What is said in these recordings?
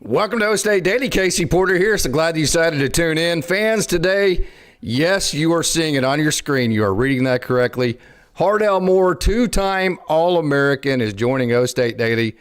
Welcome to OState Daily. Casey Porter here. So glad you decided to tune in. Fans, today, yes, you are seeing it on your screen. You are reading that correctly. Hardell Moore, two-time All-American, is joining OState Daily.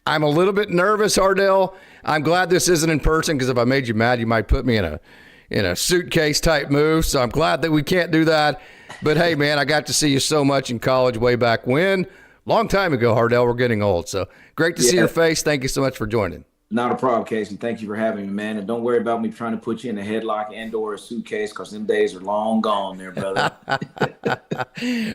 I'm a little bit nervous, Hardell. I'm glad this isn't in person because if I made you mad, you might put me in a suitcase type move. So I'm glad that we can't do that. But hey, man, I got to see you so much in college way back when. Long time ago, Hardell. We're getting old. So great to see your face. Thank you so much for joining. Not a problem, Casey. Thank you for having me, man. And don't worry about me trying to put you in a headlock and or a suitcase because them days are long gone there, brother.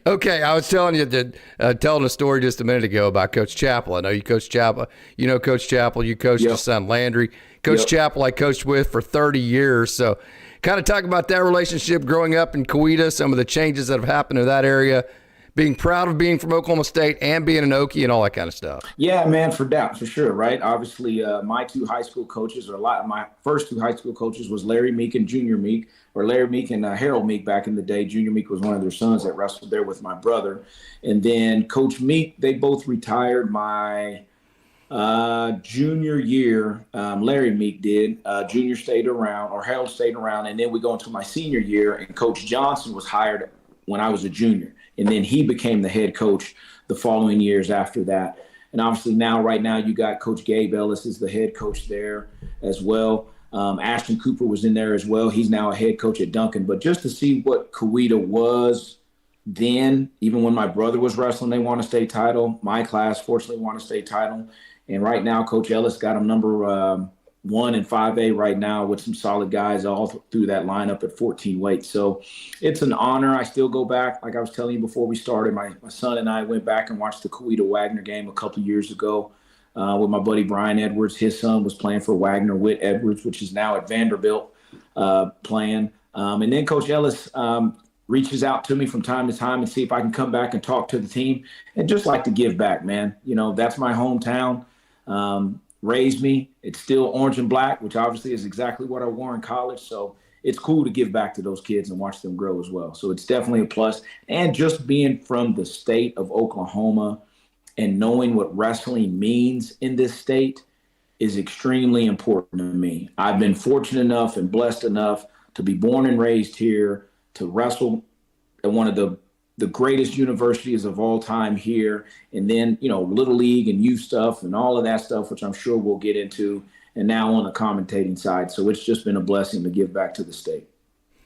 Okay, I was telling you that telling a story just a minute ago about Coach Chappell. I know you coach Chappell. You know Coach Chappell. You coached his son Landry. Coach Chappell I coached with for 30 years. So kind of talk about that relationship growing up in Coweta, some of the changes that have happened in that area, being proud of being from Oklahoma State and being an Okie and all that kind of stuff. Yeah, man, for sure, right? Obviously, my two high school coaches, my first two high school coaches was Larry Meek and Junior Meek, or Larry Meek and Harold Meek back in the day. Junior Meek was one of their sons that wrestled there with my brother. And then Coach Meek, they both retired my junior year. Larry Meek did. Junior stayed around, or Harold stayed around. And then we go into my senior year, and Coach Johnson was hired when I was a junior. And then he became the head coach the following years after that. And obviously right now, you got Coach Gabe Ellis is the head coach there as well. Ashton Cooper was in there as well. He's now a head coach at Duncan. But just to see what Coweta was then, even when my brother was wrestling, they won a state title. My class, fortunately, won a state title. And right now, Coach Ellis got him number 1 in 5A right now with some solid guys all through that lineup at 14 weight. So it's an honor. I still go back. Like I was telling you before we started, my son and I went back and watched the Coweta-Wagner game a couple of years ago with my buddy Brian Edwards. His son was playing for Wagner with Edwards, which is now at Vanderbilt playing. And then Coach Ellis reaches out to me from time to time and see if I can come back and talk to the team and just like to give back, man. You know, that's my hometown. Raised me. It's still orange and black, which obviously is exactly what I wore in college. So it's cool to give back to those kids and watch them grow as well. So it's definitely a plus. And just being from the state of Oklahoma and knowing what wrestling means in this state is extremely important to me. I've been fortunate enough and blessed enough to be born and raised here, to wrestle at one of the greatest universities of all time here, and then, you know, Little League and youth stuff and all of that stuff, which I'm sure we'll get into, and now on the commentating side. So it's just been a blessing to give back to the state.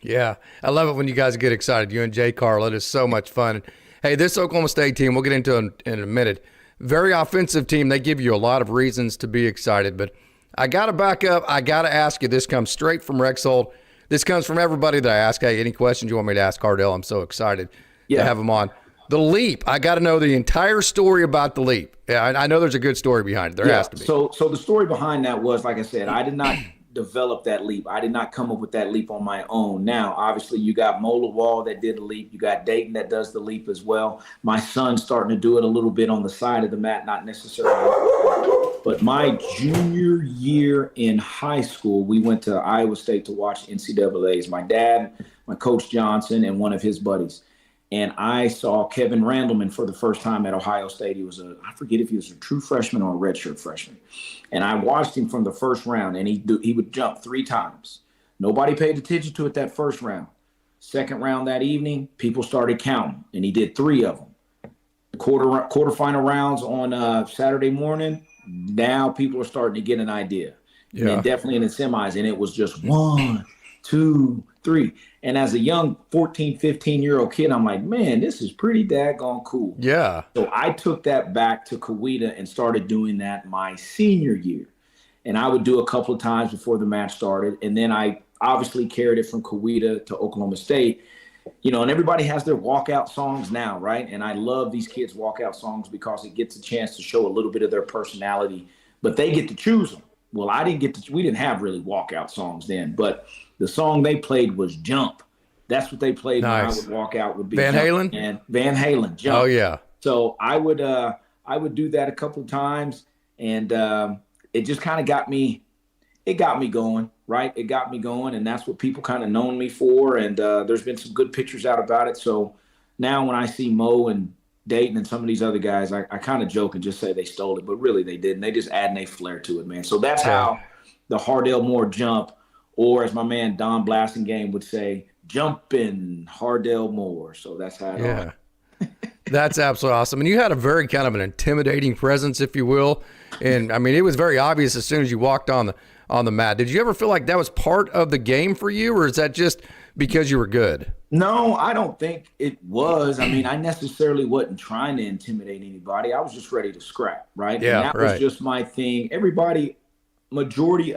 Yeah, I love it when you guys get excited. You and Jay Carl, it is so much fun. Hey, this Oklahoma State team, we'll get into it in a minute. Very offensive team. They give you a lot of reasons to be excited, but I got to back up. I got to ask you, this comes straight from Rexhold. This comes from everybody that I ask. Hey, any questions you want me to ask Hardell? I'm so excited to have him on. The leap, I got to know the entire story about the leap. Yeah, I know there's a good story behind it. There has to be. So the story behind that was, like I said, I did not develop that leap. I did not come up with that leap on my own. Now, obviously, you got Mola Wall that did the leap. You got Dayton that does the leap as well. My son's starting to do it a little bit on the side of the mat, not necessarily. But my junior year in high school, we went to Iowa State to watch NCAAs. My dad, my coach Johnson, and one of his buddies. And I saw Kevin Randleman for the first time at Ohio State. He was I forget if he was a true freshman or a redshirt freshman. And I watched him from the first round, and he would jump 3 times. Nobody paid attention to it that first round. Second round that evening, people started counting, and he did 3 of them. The quarterfinal rounds on Saturday morning, now people are starting to get an idea. Yeah. And definitely in the semis, and it was just 1, 2, 3. And as a young 14, 15-year-old kid, I'm like, man, this is pretty daggone cool. Yeah. So I took that back to Coweta and started doing that my senior year. And I would do a couple of times before the match started. And then I obviously carried it from Coweta to Oklahoma State. You know, and everybody has their walkout songs now, right? And I love these kids' walkout songs because it gets a chance to show a little bit of their personality. But they get to choose them. Well, we didn't have really walkout songs then, but the song they played was Jump. That's what they played when I would walk out would be Van Halen? And Van Halen, Jump. Oh, yeah. So I would do that a couple of times, and it just kind of got me going, right? It got me going, and that's what people kind of known me for, and there's been some good pictures out about it. So now when I see Mo and Dayton and some of these other guys, I kind of joke and just say they stole it, but really they didn't. They just add a flair to it, man. So that's how the Hardell Moore jump, or as my man Don Blasingame would say, jumping Hardell Moore. So that's how it all. That's absolutely awesome. And you had a very kind of an intimidating presence, if you will. And I mean, it was very obvious as soon as you walked on the mat. Did you ever feel like that was part of the game for you, or is that just because you were good? No, I don't think it was. I mean, I necessarily wasn't trying to intimidate anybody. I was just ready to scrap, right? Yeah, and that was just my thing. Majority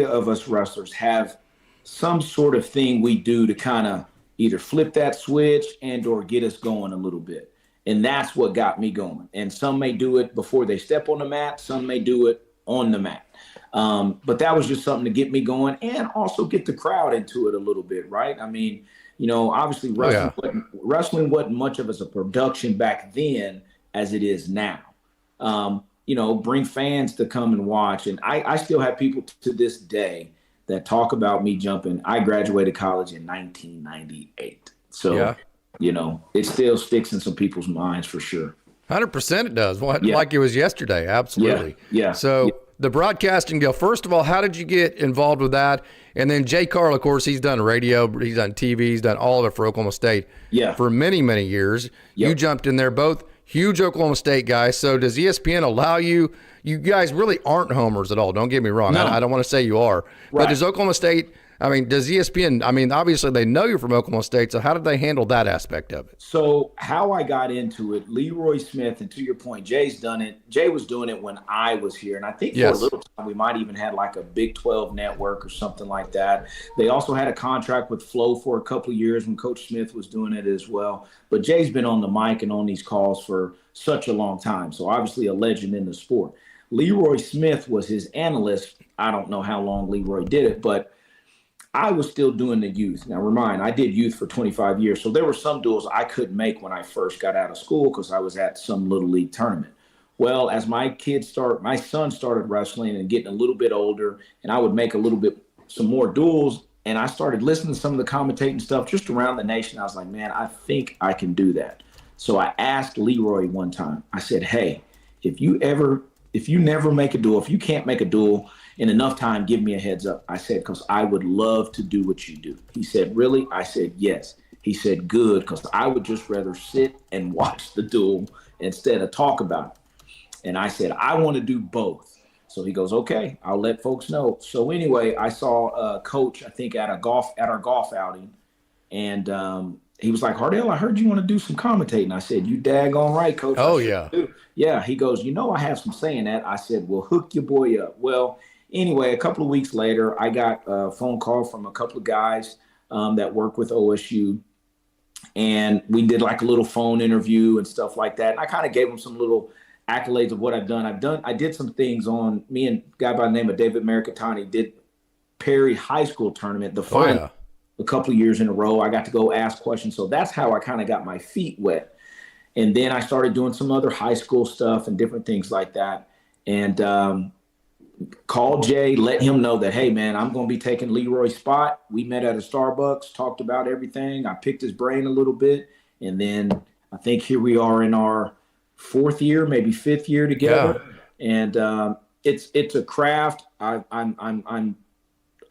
of us wrestlers have some sort of thing we do to kind of either flip that switch and or get us going a little bit. And that's what got me going. And some may do it before they step on the mat. Some may do it on the mat. But that was just something to get me going and also get the crowd into it a little bit, right? I mean, obviously wrestling wasn't much of a production back then as it is now. Bring fans to come and watch. And I still have people to this day that talk about me jumping. I graduated college in 1998. So, it still sticks in some people's minds for sure. 100% it does. Like it was yesterday. Absolutely. Yeah. So the broadcasting deal, first of all, how did you get involved with that? And then Jay Carl, of course, he's done radio, he's done TV, he's done all of it for Oklahoma State for many, many years. Yep. You jumped in there, both huge Oklahoma State guys. So does ESPN allow you guys really aren't homers at all. Don't get me wrong. No. I don't want to say you are. Right. But does Oklahoma State, does ESPN, obviously they know you're from Oklahoma State, so how did they handle that aspect of it? So how I got into it, Leroy Smith, and to your point, Jay's done it. Jay was doing it when I was here, and I think for a little time we might even had like a Big 12 network or something like that. They also had a contract with Flow for a couple of years when Coach Smith was doing it as well. But Jay's been on the mic and on these calls for such a long time, so obviously a legend in the sport. Leroy Smith was his analyst. I don't know how long Leroy did it, but I was still doing the youth. Now, remind, I did youth for 25 years. So there were some duels I couldn't make when I first got out of school because I was at some little league tournament. Well, as my son started wrestling and getting a little bit older, and I would make some more duels, and I started listening to some of the commentating stuff just around the nation. I was like, man, I think I can do that. So I asked Leroy one time, I said, hey, if you never make a duel, if you can't make a duel in enough time, give me a heads up. I said, because I would love to do what you do. He said, really? I said, yes. He said, good, because I would just rather sit and watch the duel instead of talk about it. And I said, I want to do both. So he goes, okay, I'll let folks know. So anyway, I saw a coach, I think at our golf outing, and he was like, Hardell, I heard you want to do some commentating. I said, you daggone right, coach. Oh, yeah. Yeah. He goes, I have some say in that. I said, well, hook your boy up. Well, anyway, a couple of weeks later, I got a phone call from a couple of guys that work with OSU. And we did like a little phone interview and stuff like that. And I kind of gave them some little accolades of what I've done. I did some things on me and a guy by the name of David Mercatani did Perry High School tournament, the final. A couple of years in a row. I got to go ask questions. So that's how I kind of got my feet wet. And then I started doing some other high school stuff and different things like that. And called Jay, let him know that, hey, man, I'm going to be taking Leroy's spot. We met at a Starbucks, talked about everything. I picked his brain a little bit. And then I think here we are in our 4th year, maybe 5th year together. Yeah. And it's a craft.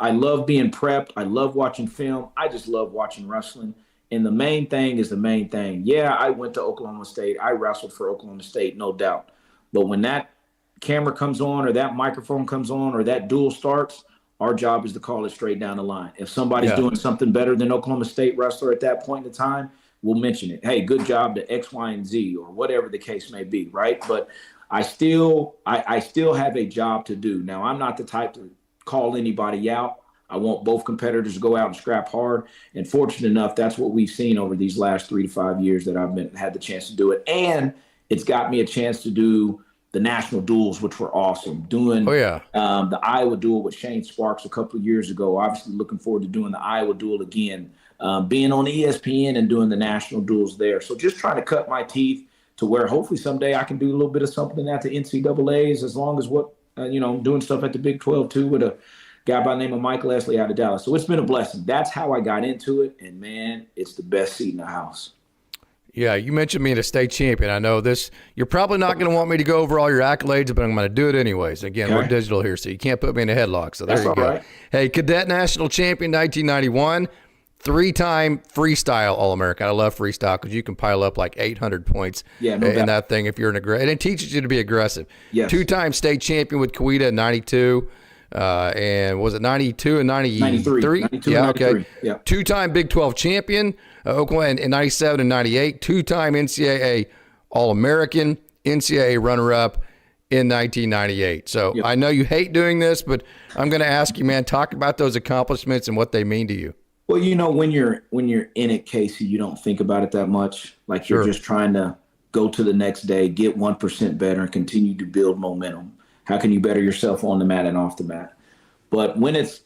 I love being prepped. I love watching film. I just love watching wrestling. And the main thing is the main thing. Yeah, I went to Oklahoma State. I wrestled for Oklahoma State, no doubt. But when that camera comes on or that microphone comes on or that duel starts, our job is to call it straight down the line. If somebody's doing something better than Oklahoma State wrestler at that point in time, we'll mention it. Hey, good job to X, Y, and Z or whatever the case may be, right? But I still have a job to do. Now, I'm not the type to call anybody out. I want both competitors to go out and scrap hard. And fortunate enough, that's what we've seen over these last 3 to 5 years that I've had the chance to do it. And it's got me a chance to do the national duels, which were awesome. Doing the Iowa duel with Shane Sparks a couple of years ago. Obviously looking forward to doing the Iowa duel again. Being on ESPN and doing the national duels there. So just trying to cut my teeth to where hopefully someday I can do a little bit of something at the NCAAs, as long as doing stuff at the Big 12 too with a guy by the name of Mike Leslie out of Dallas. So it's been a blessing. That's how I got into it. And man, it's the best seat in the house. Yeah, you mentioned being a state champion. I know this. You're probably not going to want me to go over all your accolades, but I'm going to do it anyways. Again, Okay. we're digital here, so you can't put me in a headlock. So there That's you all go. right. Hey, cadet national champion 1991, three-time freestyle All-American. I love freestyle because you can pile up like 800 points No in doubt. that thing if you're an aggressive. And it teaches you to be aggressive. Yes. Two-time state champion with Coweta in 92. And was it 92 and 93? 92 yeah, and 93. okay. Yeah. Two-time Big 12 champion, Oklahoma in 97 and 98. Two-time NCAA All-American, NCAA runner-up in 1998. So Yep. I know you hate doing this, but I'm going to ask you, man, talk about those accomplishments and what they mean to you. Well, when you're in it, Casey, you don't think about it that much. Like you're Sure. just trying to go to the next day, get 1% better, and continue to build momentum. How can you better yourself on the mat and off the mat? But when it's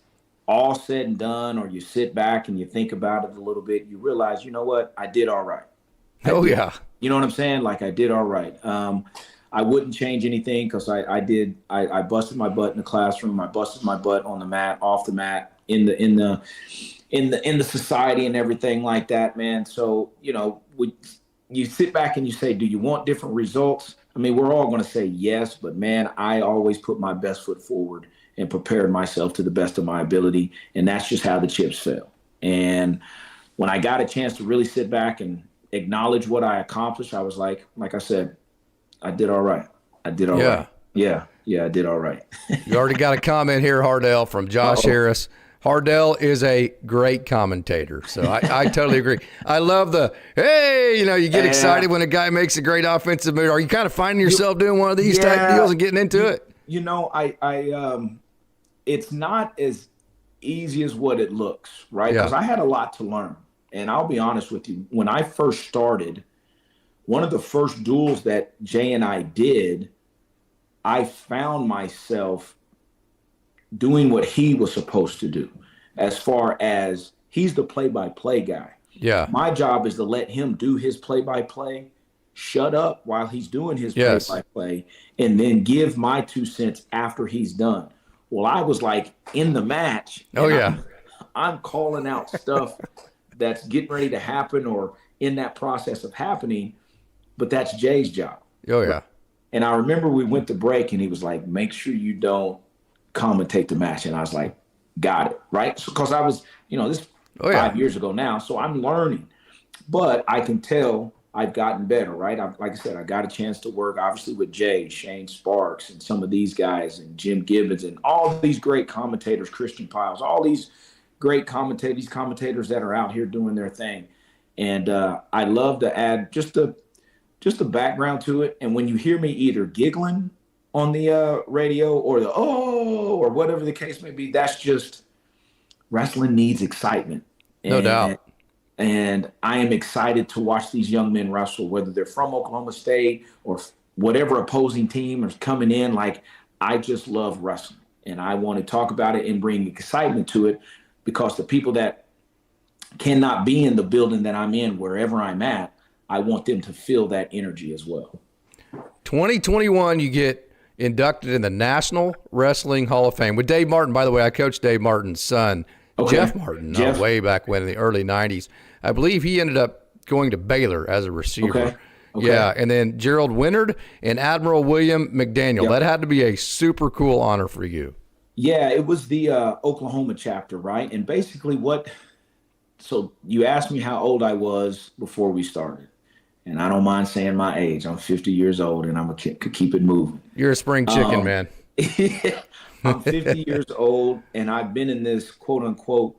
all said and done, or you sit back and you think about it a little bit, you realize, you know what, I did all right. Yeah. You know what I'm saying? Like I did all right. I wouldn't change anything because I busted my butt in the classroom. I busted my butt on the mat, off the mat, in the society and everything like that, man. So, you sit back and you say, do you want different results? I mean, we're all going to say yes, but man, I always put my best foot forward and prepared myself to the best of my ability. And that's just how the chips fell. And when I got a chance to really sit back and acknowledge what I accomplished, I was like I said, I did all right. I did all right. Yeah, I did all right. You already got a comment here, Hardell, from Josh Harris. Hardell is a great commentator, so I totally agree. I love hey, you get excited when a guy makes a great offensive move. Are you kind of finding yourself doing one of these type deals and getting into it? It's not as easy as what it looks, right? Because I had a lot to learn. And I'll be honest with you, when I first started, one of the first duels that Jay and I did, I found myself doing what he was supposed to do, as far as he's the play-by-play guy. Yeah. My job is to let him do his play-by-play, shut up while he's doing his play-by-play, and then give my 2 cents after he's done. Well, I was like in the match. I'm calling out stuff that's getting ready to happen or in that process of happening, but that's Jay's job. Oh, yeah. And I remember we went to break and he was like, make sure you don't commentate the match. And I was like, got it, right? Because I was, this 5 years ago now, so I'm learning. But I can tell I've gotten better, right? Like I said, I got a chance to work, obviously, with Jay, Shane Sparks, and some of these guys, and Jim Gibbons, and all these great commentators, Christian Piles, all these great commentators that are out here doing their thing. And I love to add just the background to it. And when you hear me either giggling on the radio or or whatever the case may be, that's just wrestling needs excitement. No doubt. And I am excited to watch these young men wrestle, whether they're from Oklahoma State or whatever opposing team is coming in. Like, I just love wrestling, and I want to talk about it and bring excitement to it, because the people that cannot be in the building that I'm in, wherever I'm at, I want them to feel that energy as well. 2021, you get inducted in the National Wrestling Hall of Fame with Dave Martin. By the way, I coached Dave Martin's son, Jeff Martin, way back when in the early 90s. I believe he ended up going to Baylor as a receiver. Okay. Yeah, and then Gerald Winnard and Admiral William McDaniel. Yep. That had to be a super cool honor for you. Yeah, it was the Oklahoma chapter, right? And basically so you asked me how old I was before we started. And I don't mind saying my age. I'm 50 years old, and I'm going to keep it moving. You're a spring chicken, man. I'm 50 years old, and I've been in this quote-unquote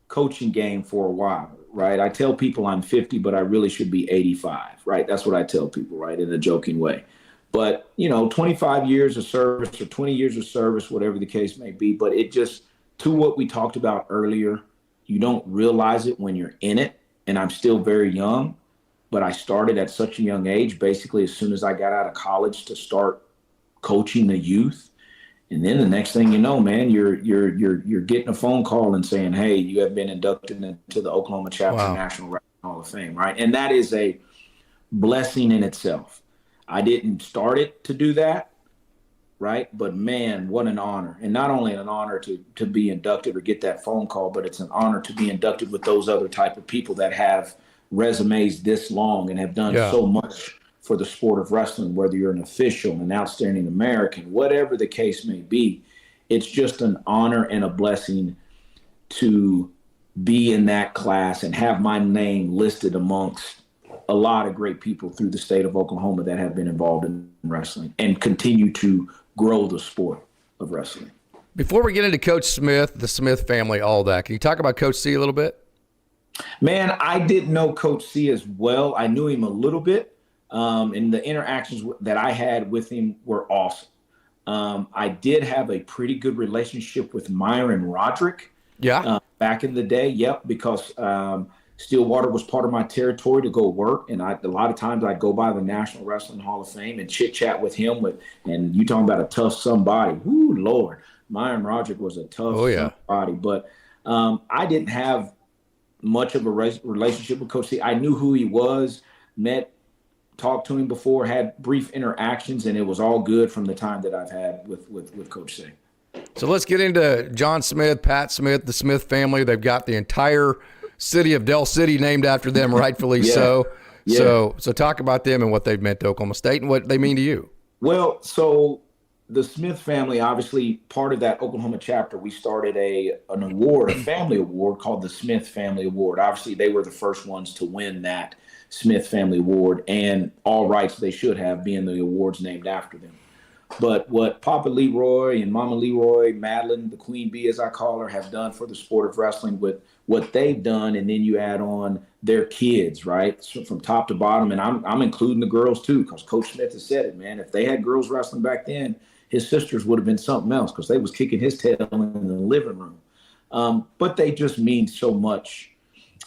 coaching game for a while, right? I tell people I'm 50, but I really should be 85, right? That's what I tell people, right, in a joking way. But, 25 years of service or 20 years of service, whatever the case may be. But it just, to what we talked about earlier, you don't realize it when you're in it, and I'm still very young. But I started at such a young age, basically as soon as I got out of college, to start coaching the youth. And then the next thing you know, man, you're getting a phone call and saying, hey, you have been inducted into the Oklahoma Chapter National Wrestling Hall of Fame, right? And that is a blessing in itself. I didn't start it to do that, right? But man, what an honor. And not only an honor to be inducted or get that phone call, but it's an honor to be inducted with those other type of people that have resumes this long and have done so much for the sport of wrestling, whether you're an official, an outstanding American, whatever the case may be. It's just an honor and a blessing to be in that class and have my name listed amongst a lot of great people through the state of Oklahoma that have been involved in wrestling and continue to grow the sport of wrestling. Before we get into Coach Smith, the Smith family, all that, can you talk about Coach C a little bit? Man, I didn't know Coach C as well. I knew him a little bit, and the interactions that I had with him were awesome. I did have a pretty good relationship with Myron Roderick. Back in the day, because Stillwater was part of my territory to go work, and a lot of times I'd go by the National Wrestling Hall of Fame and chit chat with him. And you talking about a tough somebody? Ooh, Lord, Myron Roderick was a tough somebody. But I didn't have much of a relationship with Coach C. I knew who he was, talked to him before, had brief interactions, and it was all good from the time that I've had with Coach C. So let's get into John Smith, Pat Smith, the Smith family. They've got the entire city of Del City named after them, rightfully so. So talk about them and what they've meant to Oklahoma State and what they mean to you. Well, so the Smith family, obviously part of that Oklahoma chapter, we started an award, a family award called the Smith Family Award. Obviously, they were the first ones to win that Smith Family Award, and all rights they should have, being the awards named after them. But what Papa Leroy and Mama Leroy, Madeline, the Queen Bee, as I call her, have done for the sport of wrestling, with what they've done, and then you add on their kids, right? So from top to bottom, and I'm including the girls too, because Coach Smith has said it, man. If they had girls wrestling back then, his sisters would have been something else, because they was kicking his tail in the living room. But they just mean so much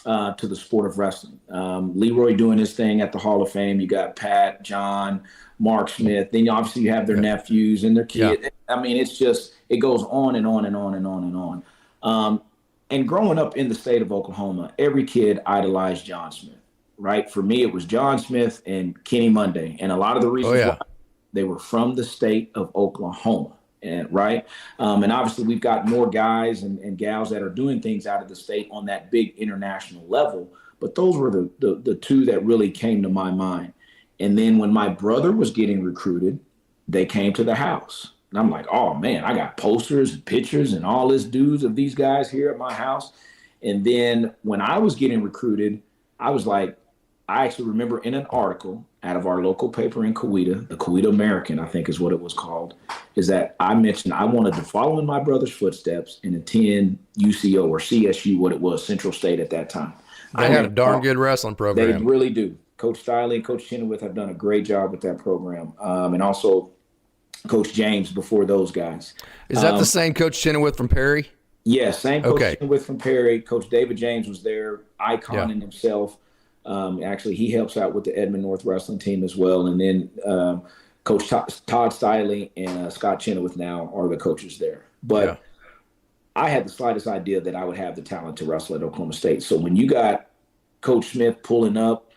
to the sport of wrestling. Leroy doing his thing at the Hall of Fame. You got Pat, John, Mark Smith. Then obviously you have their nephews and their kids. I mean, it's just, it goes on and on and on and on and on. And growing up in the state of Oklahoma, every kid idolized John Smith, right? For me, it was John Smith and Kenny Monday. And a lot of the reasons why, they were from the state of Oklahoma. And right. And obviously we've got more guys and gals that are doing things out of the state on that big international level. But those were the two that really came to my mind. And then when my brother was getting recruited, they came to the house. And I'm like, oh, man, I got posters and pictures and all this dudes of these guys here at my house. And then when I was getting recruited, I was like, I actually remember in an article out of our local paper in Coweta, the Coweta American, I think is what it was called, is that I mentioned I wanted to follow in my brother's footsteps and attend UCO or CSU, what it was, Central State at that time. They had a darn good wrestling program. They really do. Coach Stiley and Coach Chenoweth have done a great job with that program. And also Coach James before those guys. Is that the same Coach Chenoweth from Perry? Yes, same Coach Chenoweth from Perry. Coach David James was there, icon in himself. Actually, he helps out with the Edmond North wrestling team as well. And then Coach Todd Stiley and Scott Chenoweth now are the coaches there. But I had the slightest idea that I would have the talent to wrestle at Oklahoma State. So when you got Coach Smith pulling up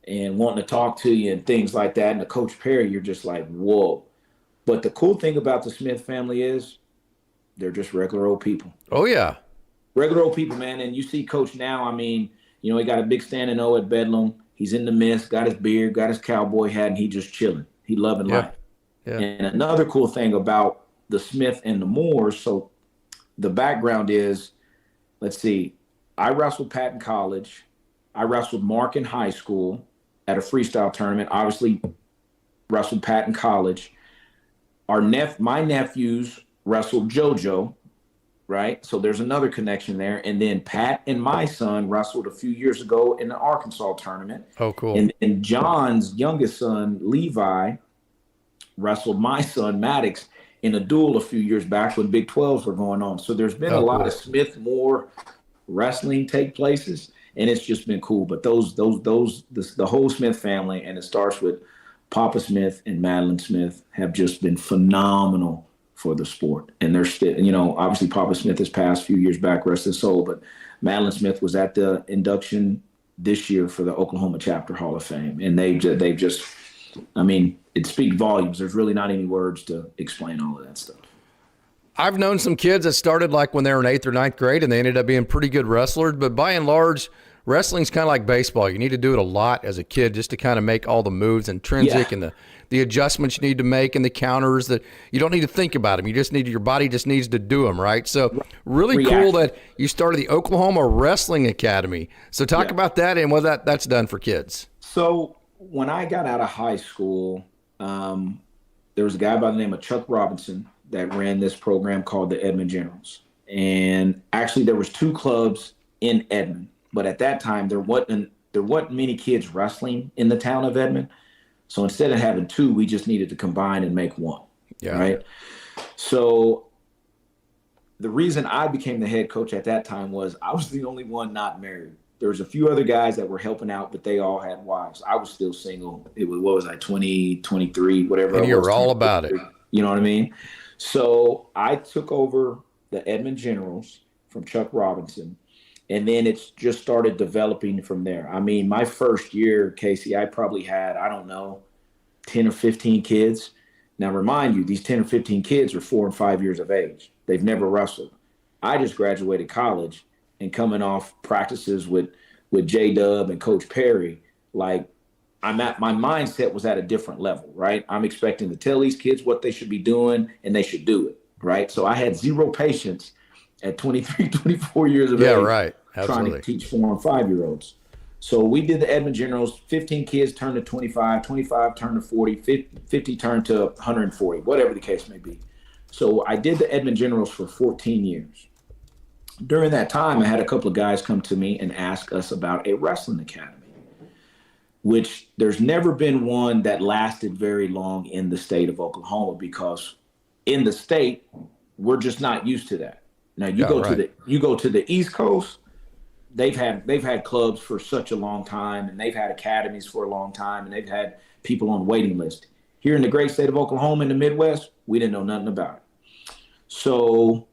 and wanting to talk to you and things like that, and the Coach Perry, you're just like, whoa. But the cool thing about the Smith family is they're just regular old people. Oh, yeah. Regular old people, man. And you see Coach now, I mean, you know, he got a big standing O at Bedlam. He's in the mist, got his beard, got his cowboy hat, and he just chilling. He loving life. Yeah. And another cool thing about the Smith and the Moores, so the background is, let's see, I wrestled Pat in college. I wrestled Mark in high school at a freestyle tournament. Obviously, wrestled Pat in college. My nephews wrestled JoJo, right? So there's another connection there. And then Pat and my son wrestled a few years ago in the Arkansas tournament. Oh, cool. And John's youngest son, Levi, wrestled my son, Maddox, in a duel a few years back when Big 12s were going on. So there's been a lot of Smith-Moore wrestling take places, and it's just been cool. But the whole Smith family, and it starts with Papa Smith and Madeline Smith, have just been phenomenal for the sport. And they're still, you know, obviously Papa Smith has passed a few years back, rest his soul, but Madeline Smith was at the induction this year for the Oklahoma Chapter Hall of Fame. And they've just, I mean, it speaks volumes. There's really not any words to explain all of that stuff. I've known some kids that started like when they were in 8th or 9th grade and they ended up being pretty good wrestlers, but by and large, wrestling's kind of like baseball. You need to do it a lot as a kid just to kind of make all the moves intrinsic and the adjustments you need to make and the counters that you don't need to think about them. Your body just needs to do them, right? So really cool that you started the Oklahoma Wrestling Academy. So talk about that and what that's done for kids. So when I got out of high school, there was a guy by the name of Chuck Robinson that ran this program called the Edmond Generals. And actually there was 2 clubs in Edmond, but at that time there wasn't many kids wrestling in the town of Edmond. So instead of having 2, we just needed to combine and make 1. Yeah. Right. So the reason I became the head coach at that time was I was the only one not married. There was a few other guys that were helping out, but they all had wives. I was still single. It was, what was I, 20, 23, whatever. And you were all about it. You know what I mean? So I took over the Edmond Generals from Chuck Robinson, and then it's just started developing from there. I mean, my first year, Casey, I probably had, 10 or 15 kids. Now, remind you, these 10 or 15 kids are 4 and 5 years of age. They've never wrestled. I just graduated college, and coming off practices with J-Dub and Coach Perry, like my mindset was at a different level, right? I'm expecting to tell these kids what they should be doing, and they should do it, right? So I had zero patience at 23, 24 years of age. Yeah, right. Absolutely. Trying to teach 4 and 5 year olds. So we did the Edmond Generals. 15 kids turned to 25, 25 turned to 40, 50 turned to 140, whatever the case may be. So I did the Edmond Generals for 14 years. During that time, I had a couple of guys come to me and ask us about a wrestling academy, which there's never been one that lasted very long in the state of Oklahoma, because in the state, we're just not used to that. Now you go to the East Coast, they've had clubs for such a long time, and they've had academies for a long time, and they've had people on waiting list. Here in the great state of Oklahoma in the Midwest, we didn't know nothing about it. So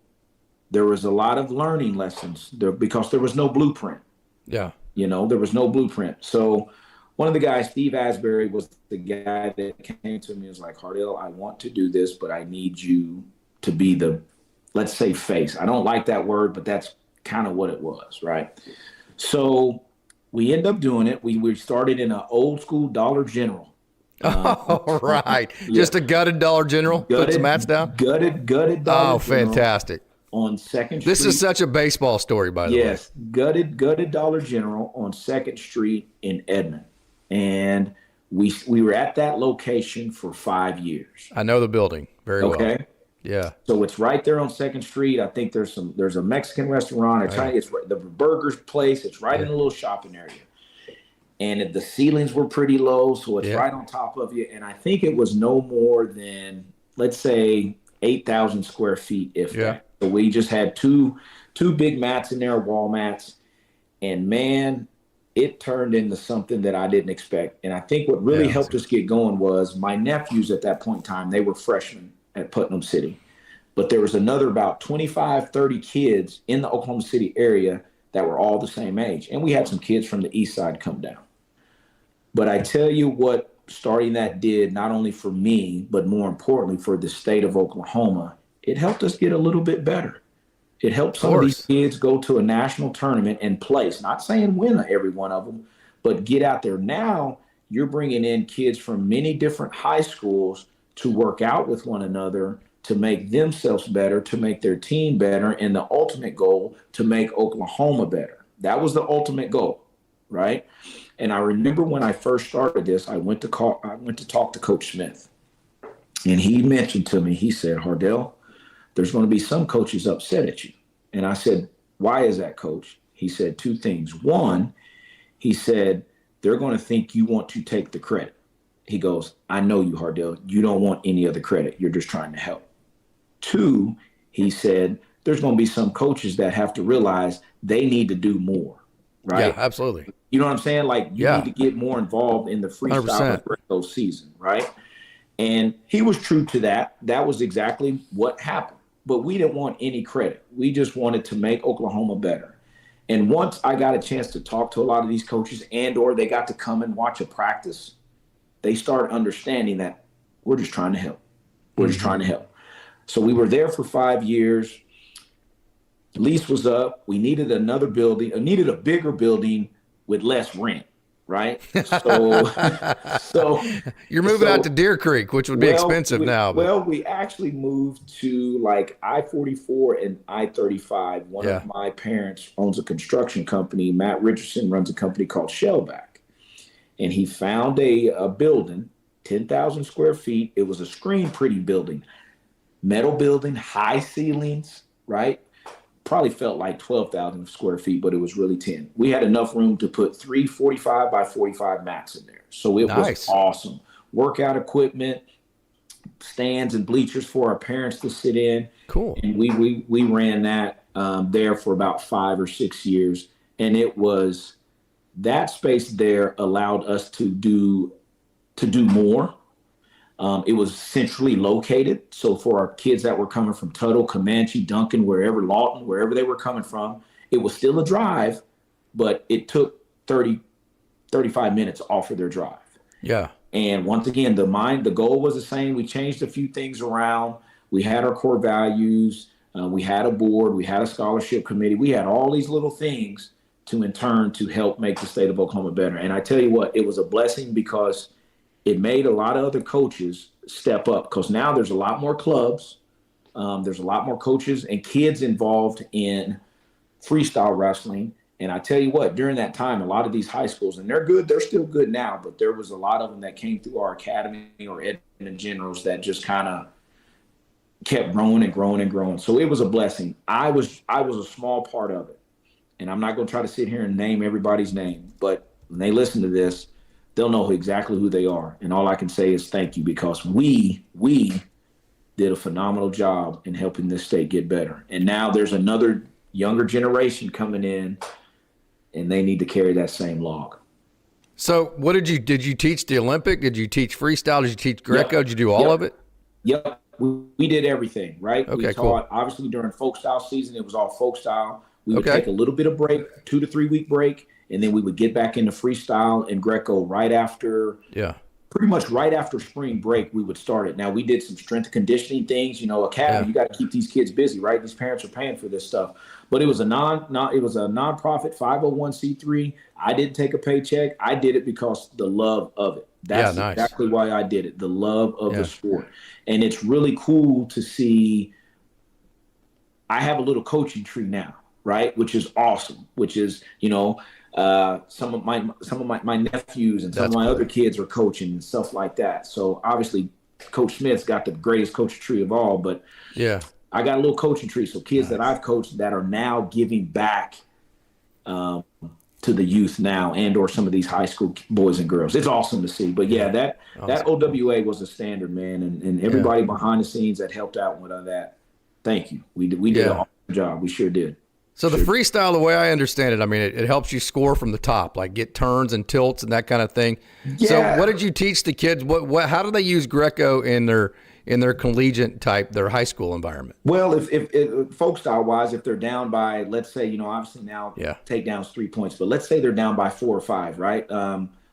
there was a lot of learning lessons there because there was no blueprint. Yeah. There was no blueprint. So one of the guys, Steve Asbury, was the guy that came to me and was like, Hardell, I want to do this, but I need you to be the, let's say, face. I don't like that word, but that's kind of what it was, right? So we end up doing it. We started in an old school Dollar General. Right. Yeah. Just a gutted Dollar General? Put some mats down? Gutted Dollar General. Oh, fantastic. On 2nd Street. This is such a baseball story, by the way. Yes, gutted Dollar General on 2nd Street in Edmond. And we were at that location for 5 years. I know the building very well. Okay. Yeah. So it's right there on 2nd Street. I think there's a Mexican restaurant. It's the burgers place. It's right in a little shopping area. And the ceilings were pretty low, so it's right on top of you. And I think it was no more than, let's say, 8,000 square feet, if that. So we just had two big mats in there, wall mats. And man, it turned into something that I didn't expect. And I think what really helped us get going was my nephews at that point in time, they were freshmen at Putnam City. But there was another about 25, 30 kids in the Oklahoma City area that were all the same age. And we had some kids from the east side come down. But I tell you what starting that did, not only for me, but more importantly for the state of Oklahoma, it helped us get a little bit better. It helped some of these kids go to a national tournament and place, not saying win every one of them, but get out there. Now you're bringing in kids from many different high schools to work out with one another, to make themselves better, to make their team better, and the ultimate goal, to make Oklahoma better. That was the ultimate goal, right? And I remember when I first started this, I went to talk to Coach Smith, and he mentioned to me, he said, Hardell, there's going to be some coaches upset at you. And I said, why is that, Coach? He said 2 things. One, he said, they're going to think you want to take the credit. He goes, I know you, Hardell. You don't want any of the credit. You're just trying to help. 2, he said, there's going to be some coaches that have to realize they need to do more, right? Yeah, absolutely. You know what I'm saying? Like, you need to get more involved in the freestyle Greco season, right? And he was true to that. That was exactly what happened. But we didn't want any credit. We just wanted to make Oklahoma better. And once I got a chance to talk to a lot of these coaches or they got to come and watch a practice, they started understanding that we're just trying to help. We're just trying to help. So we were there for 5 years. Lease was up. We needed another building. Needed a bigger building with less rent, right? So, so you're moving out to Deer Creek, which would be expensive now. But. Well, we actually moved to like I-44 and I-35. One of my parents owns a construction company. Matt Richardson runs a company called Shellback. And he found a building, 10,000 square feet. It was a screen-pretty building, metal building, high ceilings, right? Probably felt like 12,000 square feet, but it was really 10. We had enough room to put 3 45 by 45 mats in there. So it was awesome. Workout equipment, stands and bleachers for our parents to sit in. Cool. And we ran that there for about 5 or 6 years. And it was, that space there allowed us to do more. It was centrally located. So for our kids that were coming from Tuttle, Comanche, Duncan, Lawton, wherever they were coming from, it was still a drive, but it took 30, 35 minutes off of their drive. Yeah. And once again, the goal was the same. We changed a few things around. We had our core values. We had a board. We had a scholarship committee. We had all these little things to, in turn, to help make the state of Oklahoma better. And I tell you what, it was a blessing because it made a lot of other coaches step up, because now there's a lot more clubs. There's a lot more coaches and kids involved in freestyle wrestling. And I tell you what, during that time, a lot of these high schools, and they're good, they're still good now, but there was a lot of them that came through our academy or Edmond Generals that just kind of kept growing and growing and growing. So it was a blessing. I was a small part of it. And I'm not going to try to sit here and name everybody's name, but when they listen to this, they'll know exactly who they are. And all I can say is thank you, because we did a phenomenal job in helping this state get better. And now there's another younger generation coming in, and they need to carry that same log. So what did you teach the Olympic? Did you teach freestyle? Did you teach Greco? Did you do all of it? Yep. We did everything, right? Okay, we taught, obviously during folk style season, it was all folk style. We would take a little bit of break, 2 to 3 week break, and then we would get back into freestyle and Greco right after. Yeah. Pretty much right after spring break, we would start it. Now, we did some strength and conditioning things, academy. You got to keep these kids busy, right? These parents are paying for this stuff. But it was a nonprofit 501c3. I didn't take a paycheck. I did it because the love of it. That's exactly why I did it. The love of the sport. And it's really cool to see. I have a little coaching tree now, right? Which is awesome, which is, some of my nephews and some of my other kids are coaching and stuff like that. So obviously Coach Smith's got the greatest coaching tree of all, but I got a little coaching tree. So kids that I've coached that are now giving back to the youth now, and or some of these high school boys and girls. It's awesome to see. But that OWA was a standard, man, and everybody behind the scenes that helped out with that. Thank you. We did an awesome job. We sure did. So the freestyle, the way I understand it, I mean, it helps you score from the top, like get turns and tilts and that kind of thing. Yeah. So what did you teach the kids? How do they use Greco in their collegiate type, their high school environment? Well, if folk style wise, if they're down by, let's say, obviously now takedowns 3 points, but let's say they're down by 4 or 5, right?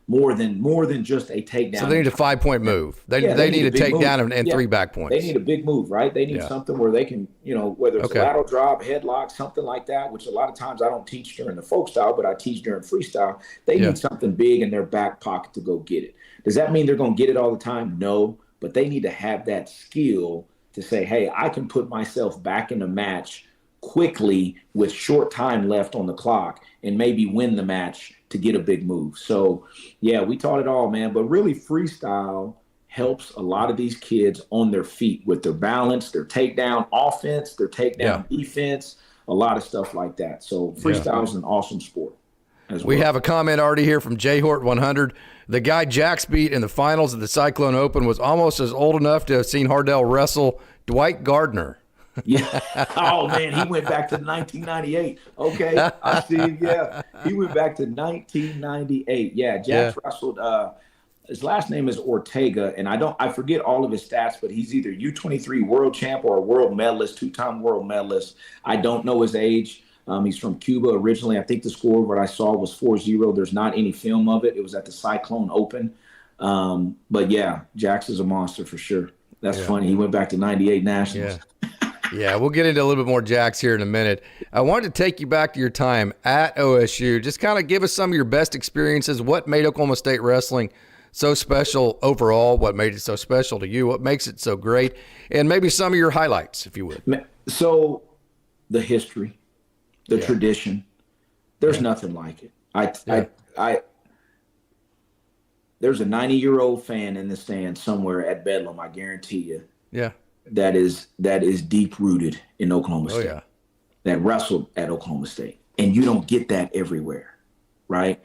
More than just a takedown. So they need a 5-point move. They need a takedown and 3 back points. They need a big move, right? They need something where they can, whether it's a lateral drop, headlock, something like that, which a lot of times I don't teach during the folk style, but I teach during freestyle. They need something big in their back pocket to go get it. Does that mean they're going to get it all the time? No, but they need to have that skill to say, hey, I can put myself back in a match quickly with short time left on the clock and maybe win the match to get a big move. So, we taught it all, man. But really, freestyle helps a lot of these kids on their feet with their balance, their takedown offense, their takedown defense, a lot of stuff like that. So freestyle is an awesome sport as well. We have a comment already here from J Hort 100. The guy Jax beat in the finals of the Cyclone Open was almost as old enough to have seen Hardell wrestle Dwight Gardner. Oh, man, he went back to 1998. Okay, I see. Yeah, he went back to 1998. Yeah, Jax wrestled. His last name is Ortega, and I forget all of his stats, but he's either U23 world champ or a world medalist, 2-time world medalist. I don't know his age. He's from Cuba originally. I think the score, what I saw, was 4-0. There's not any film of it. It was at the Cyclone Open. But Jax is a monster for sure. That's funny. He went back to 98 Nationals. Yeah, we'll get into a little bit more Jacks here in a minute. I wanted to take you back to your time at OSU. Just kind of give us some of your best experiences. What made Oklahoma State wrestling so special overall? What made it so special to you? What makes it so great? And maybe some of your highlights, if you would. So the history, the tradition, there's nothing like it. There's a 90-year-old fan in the stand somewhere at Bedlam, I guarantee you. Yeah. That is deep rooted in Oklahoma State. Oh, yeah. That wrestled at Oklahoma State. And you don't get that everywhere, right?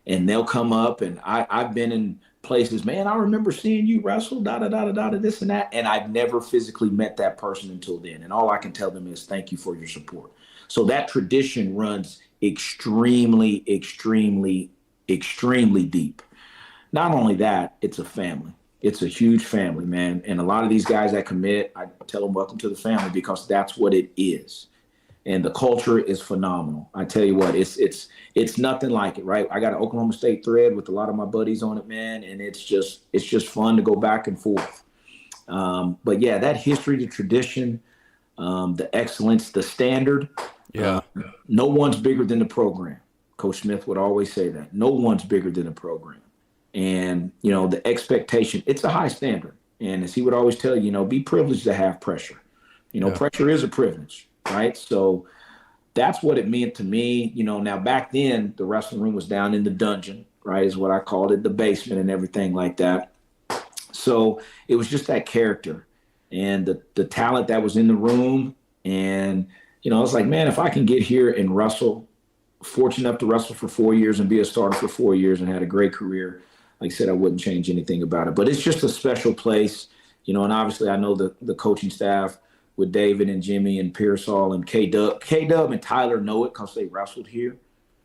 And they'll come up, and I've been in places, man, I remember seeing you wrestle, this and that. And I've never physically met that person until then. And all I can tell them is thank you for your support. So that tradition runs extremely, extremely, extremely deep. Not only that, it's a family. It's a huge family, man. And a lot of these guys that commit, I tell them welcome to the family because that's what it is. And the culture is phenomenal. I tell you what, it's nothing like it, right? I got an Oklahoma State thread with a lot of my buddies on it, man, and it's just fun to go back and forth. But yeah, that history, the tradition, the excellence, the standard. Yeah. No one's bigger than the program. Coach Smith would always say that. No one's bigger than the program. And, the expectation, it's a high standard. And as he would always tell you, be privileged to have pressure. Pressure is a privilege, right? So that's what it meant to me. Now back then, the wrestling room was down in the dungeon, right, is what I called it, the basement and everything like that. So it was just that character and the talent that was in the room. And, I was like, man, if I can get here and wrestle, fortunate enough to wrestle for 4 years and be a starter for 4 years and had a great career, like I said, I wouldn't change anything about it. But it's just a special place, and obviously I know the coaching staff with David and Jimmy and Pearsall and K-Dub. K-Dub and Tyler know it because they wrestled here.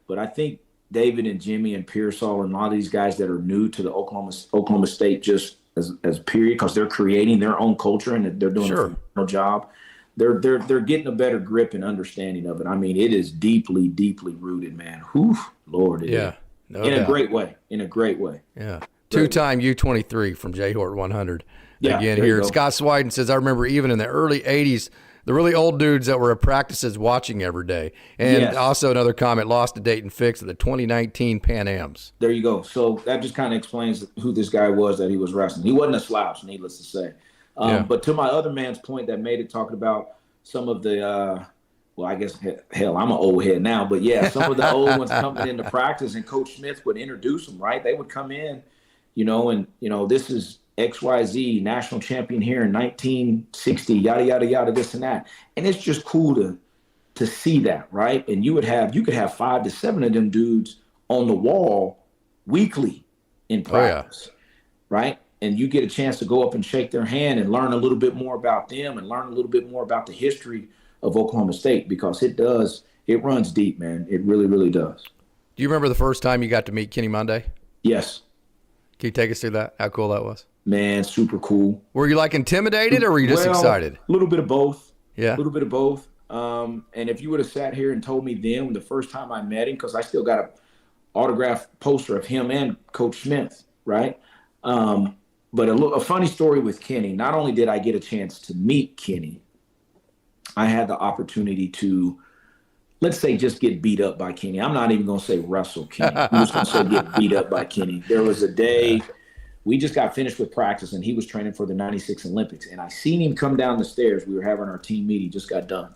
But I think David and Jimmy and Pearsall and a lot of these guys that are new to the Oklahoma State just as period, because they're creating their own culture and they're doing a phenomenal job. They're getting a better grip and understanding of it. I mean, it is deeply, deeply rooted, man. Whew, Lord. In a great way. Yeah. Two-time U23 from J-Hort 100. Yeah, again here. Scott Swiden says, I remember even in the early 80s, the really old dudes that were at practices watching every day. And also another comment, lost to Dayton Fix at the 2019 Pan Ams. There you go. So that just kind of explains who this guy was that he was wrestling. He wasn't a slouch, needless to say. But to my other man's point that made it talking about some of the well, I guess, hell, I'm an old head now. But, yeah, some of the old ones coming into practice, and Coach Smith would introduce them, right? They would come in, and, this is XYZ, national champion here in 1960, yada, yada, yada, this and that. And it's just cool to see that, right? And you could have 5 to 7 of them dudes on the wall weekly in practice, right? And you get a chance to go up and shake their hand and learn a little bit more about them and learn a little bit more about the history of Oklahoma State, because it runs deep, man. It really, really does. Do you remember the first time you got to meet Kenny Monday? Yes. Can you take us through that? How cool that was? Man, super cool. Were you intimidated or were you just excited? A little bit of both. Yeah. A little bit of both. And if you would have sat here and told me then the first time I met him, because I still got an autographed poster of him and Coach Smith, right? But a funny story with Kenny, not only did I get a chance to meet Kenny, I had the opportunity to, let's say, just get beat up by Kenny. I'm not even going to say wrestle Kenny. I'm just going to say get beat up by Kenny. There was a day we just got finished with practice, and he was training for the 96 Olympics. And I seen him come down the stairs. We were having our team meeting, just got done.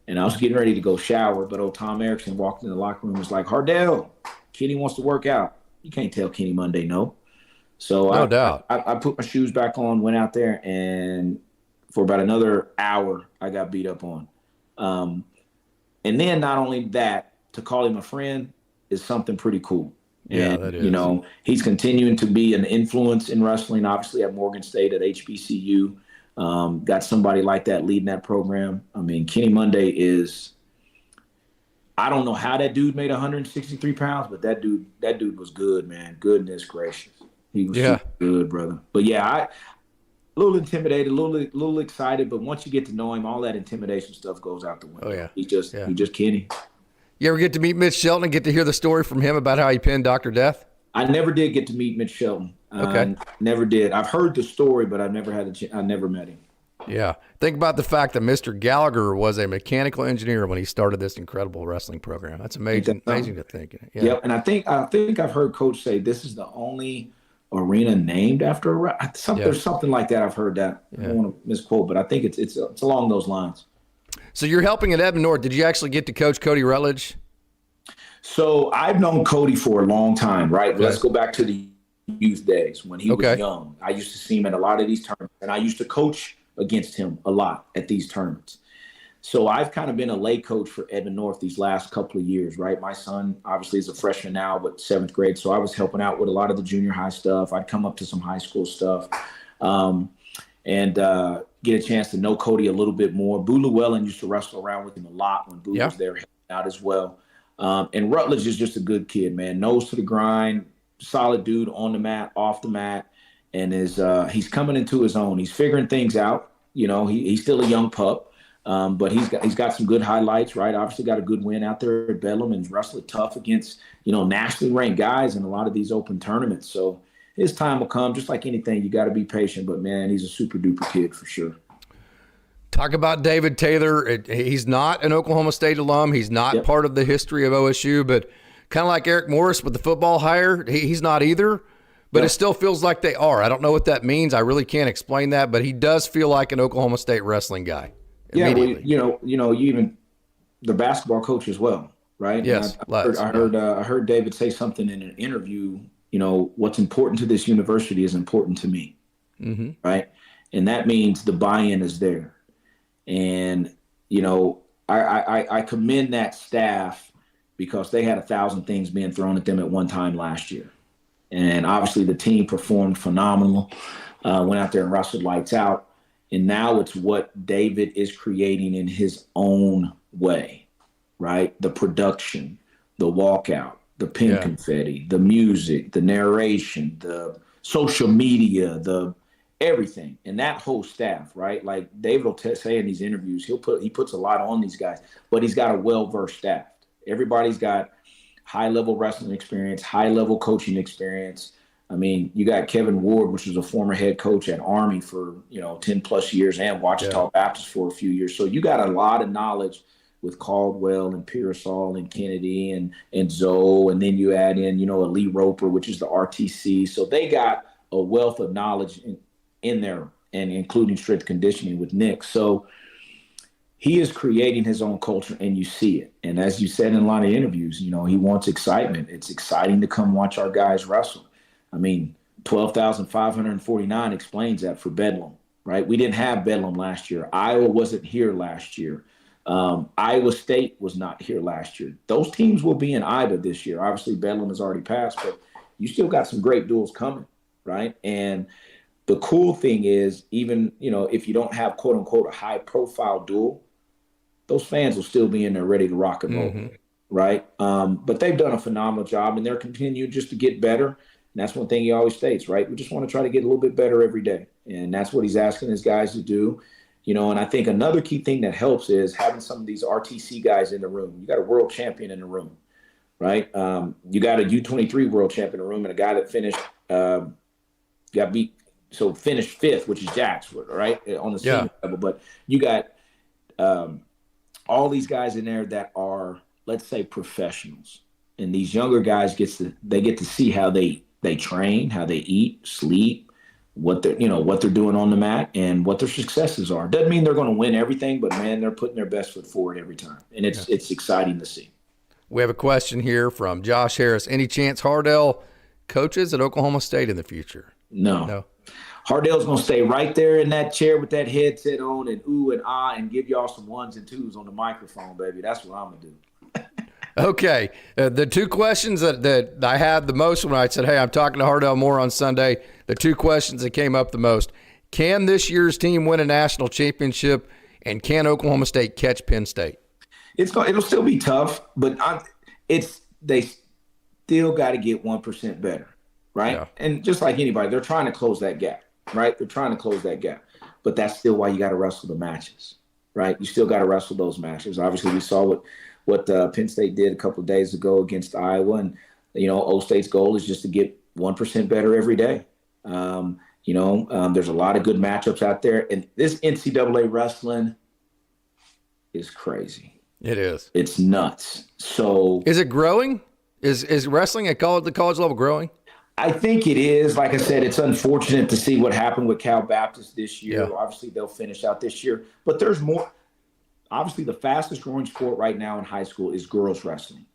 And I was getting ready to go shower, but old Tom Erickson walked in the locker room and was like, Hardell, Kenny wants to work out. You can't tell Kenny Monday no. So no doubt. I put my shoes back on, went out there, and for about another hour, I got beat up on. And then not only that, to call him a friend is something pretty cool. Yeah, and, that is. He's continuing to be an influence in wrestling, obviously at Morgan State, at HBCU. Got somebody like that leading that program. I mean, Kenny Monday is, I don't know how that dude made 163 pounds, but that dude was good, man. Goodness gracious. He was super good, brother. But yeah, a little intimidated, a little excited, but once you get to know him, all that intimidation stuff goes out the window. Oh yeah. He's just Kenny. You ever get to meet Mitch Shelton and get to hear the story from him about how he pinned Dr. Death? I never did get to meet Mitch Shelton. Okay. Never did. I've heard the story, but I've never I never met him. Yeah. Think about the fact that Mr. Gallagher was a mechanical engineer when he started this incredible wrestling program. That's amazing. Amazing to think. Yeah. Yep. And I think I've heard Coach say this is the only arena named after there's something like that. I've heard that. I don't want to misquote, but I think it's along those lines. So you're helping at Edmond North. Did you actually get to coach Cody Rutledge? So I've known Cody for a long time, right? Okay. Let's go back to the youth days when he was young. I used to see him at a lot of these tournaments, and I used to coach against him a lot at these tournaments. So I've kind of been a lay coach for Edmond North these last couple of years, right? My son obviously is a freshman now, but 7th grade. So I was helping out with a lot of the junior high stuff. I'd come up to some high school stuff and get a chance to know Cody a little bit more. Boo Llewellyn used to wrestle around with him a lot when Boo was there helping out as well. And Rutledge is just a good kid, man. Nose to the grind, solid dude on the mat, off the mat, and he's coming into his own. He's figuring things out. You know, he's still a young pup. But he's got some good highlights, right? Obviously got a good win out there at Bedlam and wrestled tough against, nationally ranked guys in a lot of these open tournaments. So his time will come. Just like anything, you got to be patient. But, man, he's a super-duper kid for sure. Talk about David Taylor. He's not an Oklahoma State alum. He's not part of the history of OSU, but kind of like Eric Morris with the football hire, he's not either. But it still feels like they are. I don't know what that means. I really can't explain that, but he does feel like an Oklahoma State wrestling guy. Yeah, well, you even the basketball coach as well, right? Yes, I heard David say something in an interview. What's important to this university is important to me, right? And that means the buy-in is there. And I commend that staff because they had 1,000 things being thrown at them at one time last year, and obviously the team performed phenomenal. Went out there and wrestled lights out. And now it's what David is creating in his own way, right? The production, the walkout, the pin confetti, the music, the narration, the social media, the everything. And that whole staff, right? Like David will say in these interviews, he puts a lot on these guys, but he's got a well-versed staff. Everybody's got high-level wrestling experience, high-level coaching experience. I mean, you got Kevin Ward, which was a former head coach at Army for, 10 plus years and Ouachita Baptist for a few years. So you got a lot of knowledge with Caldwell and Pearsall and Kennedy and Zoe. And then you add in, a Lee Roper, which is the RTC. So they got a wealth of knowledge in there, and including strength conditioning with Nick. So he is creating his own culture, and you see it. And as you said in a lot of interviews, he wants excitement. It's exciting to come watch our guys wrestle. I mean, 12,549 explains that for Bedlam, right? We didn't have Bedlam last year. Iowa wasn't here last year. Iowa State was not here last year. Those teams will be in Iowa this year. Obviously, Bedlam has already passed, but you still got some great duels coming, right? And the cool thing is, even, if you don't have, quote unquote, a high profile duel, those fans will still be in there ready to rock and roll, right? But they've done a phenomenal job, and they're continuing just to get better. And that's one thing he always states, right? We just want to try to get a little bit better every day. And that's what he's asking his guys to do. And I think another key thing that helps is having some of these RTC guys in the room. You got a world champion in the room, right? You got a U23 world champion in the room, and a guy that finished, finished 5th, which is Jax, right? On the senior level. But you got all these guys in there that are, let's say, professionals. And these younger guys get to see how they train, how they eat, sleep, what they're doing on the mat, and what their successes are. Doesn't mean they're going to win everything, but man, they're putting their best foot forward every time, and it's exciting to see. We have a question here from Josh Harris. Any chance Hardell coaches at Oklahoma State in the future? No. Hardell's going to stay right there in that chair with that headset on and ooh and ah and give y'all some 1s and 2s on the microphone, baby. That's what I'm going to do. Okay. The two questions that I had the most when I said, hey, I'm talking to Hardell Moore on Sunday, the two questions that came up the most: can this year's team win a national championship, and can Oklahoma State catch Penn State? It'll still be tough, but they still got to get 1% better, right? Yeah. And just like anybody, they're trying to close that gap, right? They're trying to close that gap. But that's still why you got to wrestle the matches, right? You still got to wrestle those matches. Obviously, we saw what Penn State did a couple of days ago against Iowa. And, OState's goal is just to get 1% better every day. There's a lot of good matchups out there. And this NCAA wrestling is crazy. It is. It's nuts. So is it growing? Is wrestling at the college level growing? I think it is. Like I said, it's unfortunate to see what happened with Cal Baptist this year. Yeah. Obviously, they'll finish out this year. But there's more. Obviously, the fastest growing sport right now in high school is girls wrestling.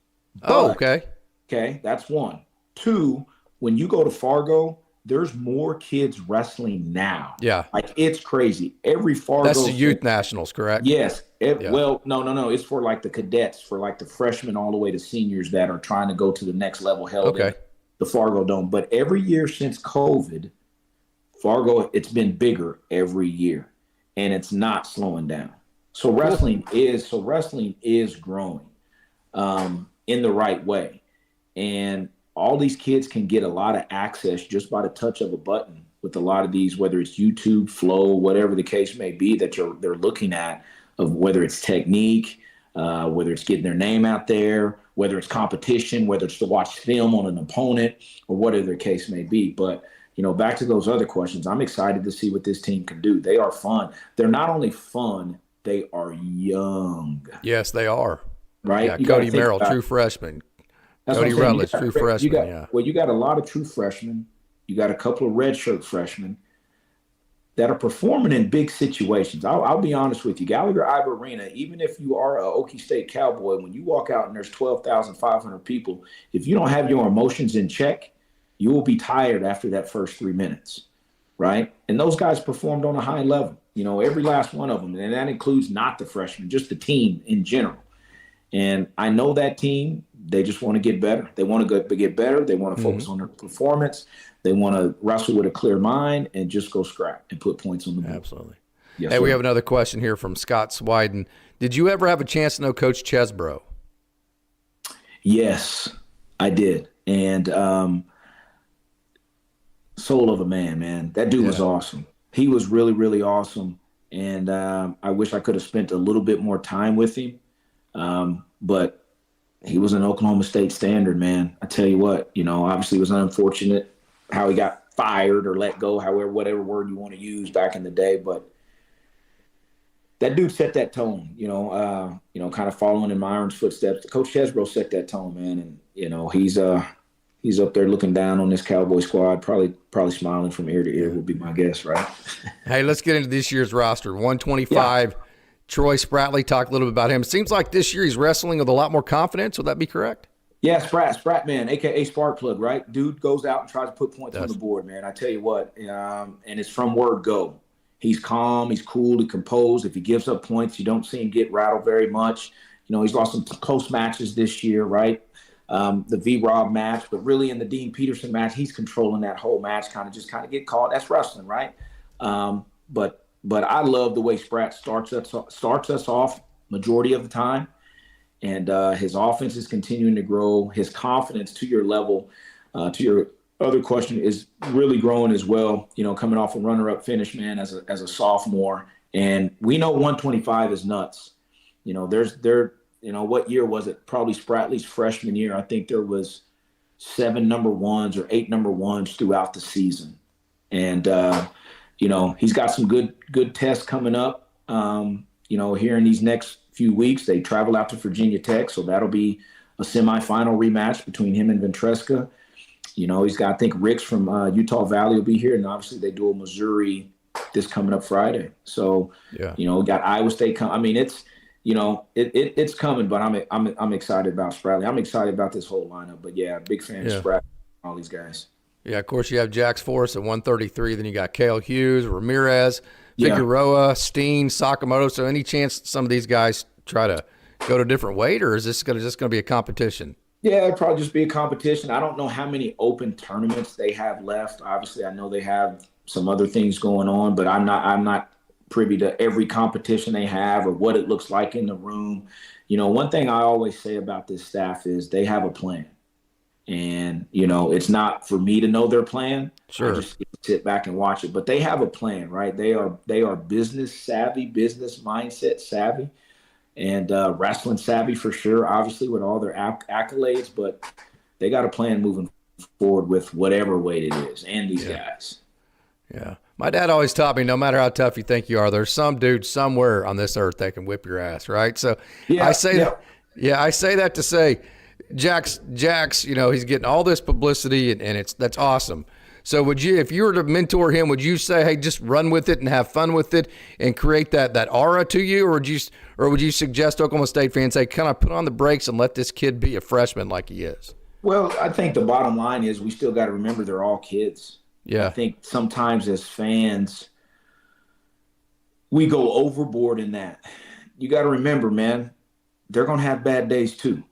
Okay. Okay, that's one. Two, when you go to Fargo, there's more kids wrestling now. Yeah. Like, it's crazy. Every Fargo. That's the youth nationals, correct? Yes. Well, no. It's for like the cadets, for like the freshmen all the way to seniors that are trying to go to the next level held in the Fargo Dome. But every year since COVID, Fargo, it's been bigger every year, and it's not slowing down. So wrestling is growing in the right way. And all these kids can get a lot of access just by the touch of a button with a lot of these, whether it's YouTube, Flow, whatever the case may be that they're looking at, of whether it's technique, whether it's getting their name out there, whether it's competition, whether it's to watch film on an opponent, or whatever the case may be. But, back to those other questions, I'm excited to see what this team can do. They are fun. They're not only fun, they are young. Yes, they are. Right? Yeah, Cody Merrill, true freshman. Cody Rutledge, true freshman. Well, you got a lot of true freshmen. You got a couple of redshirt freshmen that are performing in big situations. I'll be honest with you. Gallagher-Iba Arena, even if you are a OkState Cowboy, when you walk out and there's 12,500 people, if you don't have your emotions in check, you will be tired after that first 3 minutes, right? And those guys performed on a high level, every last one of them. And that includes not the freshmen, just the team in general. And I know that team, they just want to get better. They want to get better. They want to focus on their performance. They want to wrestle with a clear mind and just go scrap and put points on the board. Absolutely. Yes, hey, we have another question here from Scott Swiden. Did you ever have a chance to know Coach Chesbro? Yes, I did. And soul of a man. That dude was awesome. He was really, really awesome. And I wish I could have spent a little bit more time with him. But he was an Oklahoma State standard, man. I tell you what, obviously it was unfortunate how he got fired or let go, whatever word you want to use back in the day. But that dude set that tone, kind of following in Myron's footsteps. Coach Chesbro set that tone, man. And, he's up there looking down on this Cowboy squad, probably smiling from ear to ear would be my guess, right? Hey, let's get into this year's roster. 125. Yeah. Troy Spratley, talk a little bit about him. It seems like this year he's wrestling with a lot more confidence. Would that be correct? Yeah, Sprat man, a.k.a. Spark Plug, right? Dude goes out and tries to put points on the board, man. I tell you what, and it's from word go. He's calm, he's cool, he's composed. If he gives up points, you don't see him get rattled very much. He's lost some close matches this year, right? The V-Rob match, but really in the Dean Peterson match, he's controlling that whole match, kind of get caught. That's wrestling, right? But I love the way Sprat starts us off majority of the time. And his offense is continuing to grow. His confidence, to your level, to your other question, is really growing as well. Coming off a runner-up finish, man, as a sophomore. And we know 125 is nuts. What year was it? Probably Spratley's freshman year. I think there was 7 number ones or 8 number ones throughout the season. And he's got some good tests coming up. Here in these next few weeks, they travel out to Virginia Tech, so that'll be a semifinal rematch between him and Ventresca. He's got, I think, Ricks from Utah Valley will be here, and obviously they do a Missouri this coming up Friday. So, we got Iowa State coming. I mean, it's it's coming, but I'm excited about Spratley. I'm excited about this whole lineup. But yeah, big fan of Spratley, all these guys. Yeah, of course, you have Jax Forrest at 133. Then you got Cale Hughes, Ramirez, Figueroa, Steen, Sakamoto. So any chance some of these guys try to go to a different weight, or is this going to be a competition? Yeah, it'd probably just be a competition. I don't know how many open tournaments they have left. Obviously, I know they have some other things going on, but I'm not privy to every competition they have or what it looks like in the room. One thing I always say about this staff is they have a plan. And, it's not for me to know their plan. Sure. I just sit back and watch it. But they have a plan, right? They are business savvy, business mindset savvy, and wrestling savvy for sure, obviously, with all their accolades. But they got a plan moving forward with whatever weight it is and these guys. Yeah. My dad always taught me, no matter how tough you think you are, there's some dude somewhere on this earth that can whip your ass, right? So Yeah, I say yeah. I say that to say Jack's, he's getting all this publicity and that's awesome. So would you, if you were to mentor him, would you say, hey, just run with it and have fun with it and create that aura to you? Or would you suggest Oklahoma State fans, say, kind of put on the brakes and let this kid be a freshman like he is? Well, I think the bottom line is we still got to remember they're all kids. Yeah. I think sometimes as fans, we go overboard in that. You got to remember, man, they're going to have bad days too.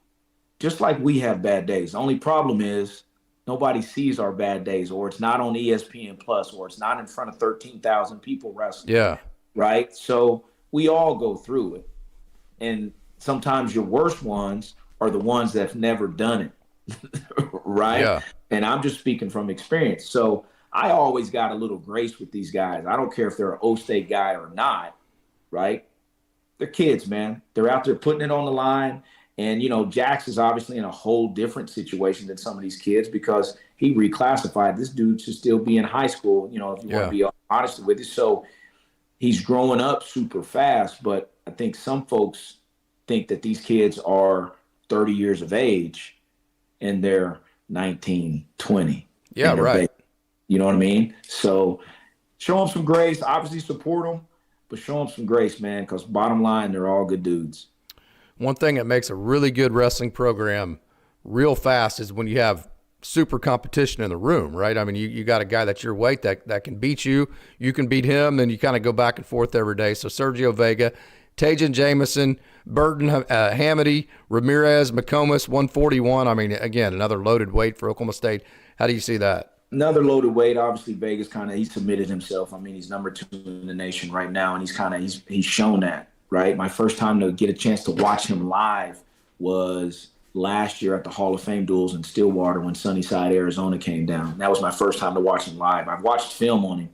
Just like we have bad days. The only problem is nobody sees our bad days, or it's not on ESPN Plus, or it's not in front of 13,000 people wrestling. Yeah. Right? So we all go through it. And sometimes your worst ones are the ones that have never done it. Right? Yeah. And I'm just speaking from experience. So I always got a little grace with these guys. I don't care if they're an OState guy or not, right? They're kids, man. They're out there putting it on the line. And, Jax is obviously in a whole different situation than some of these kids because he reclassified. This dude should still be in high school, if you want to be honest with you. So he's growing up super fast. But I think some folks think that these kids are 30 years of age and they're 19, 20. Yeah, right. You know what I mean? So show them some grace. Obviously support them, but show them some grace, man, because bottom line, they're all good dudes. One thing that makes a really good wrestling program real fast is when you have super competition in the room, right? I mean, you got a guy that's your weight that can beat you. You can beat him, and you kind of go back and forth every day. So Sergio Vega, Tajan Jamison, Burton, Hamady, Ramirez, McComas, 141. I mean, again, another loaded weight for Oklahoma State. How do you see that? Another loaded weight. Obviously, Vegas he submitted himself. I mean, he's number 2 in the nation right now, and he's shown that, right? My first time to get a chance to watch him live was last year at the Hall of Fame duels in Stillwater when Sunnyside, Arizona came down. That was my first time to watch him live. I've watched film on him.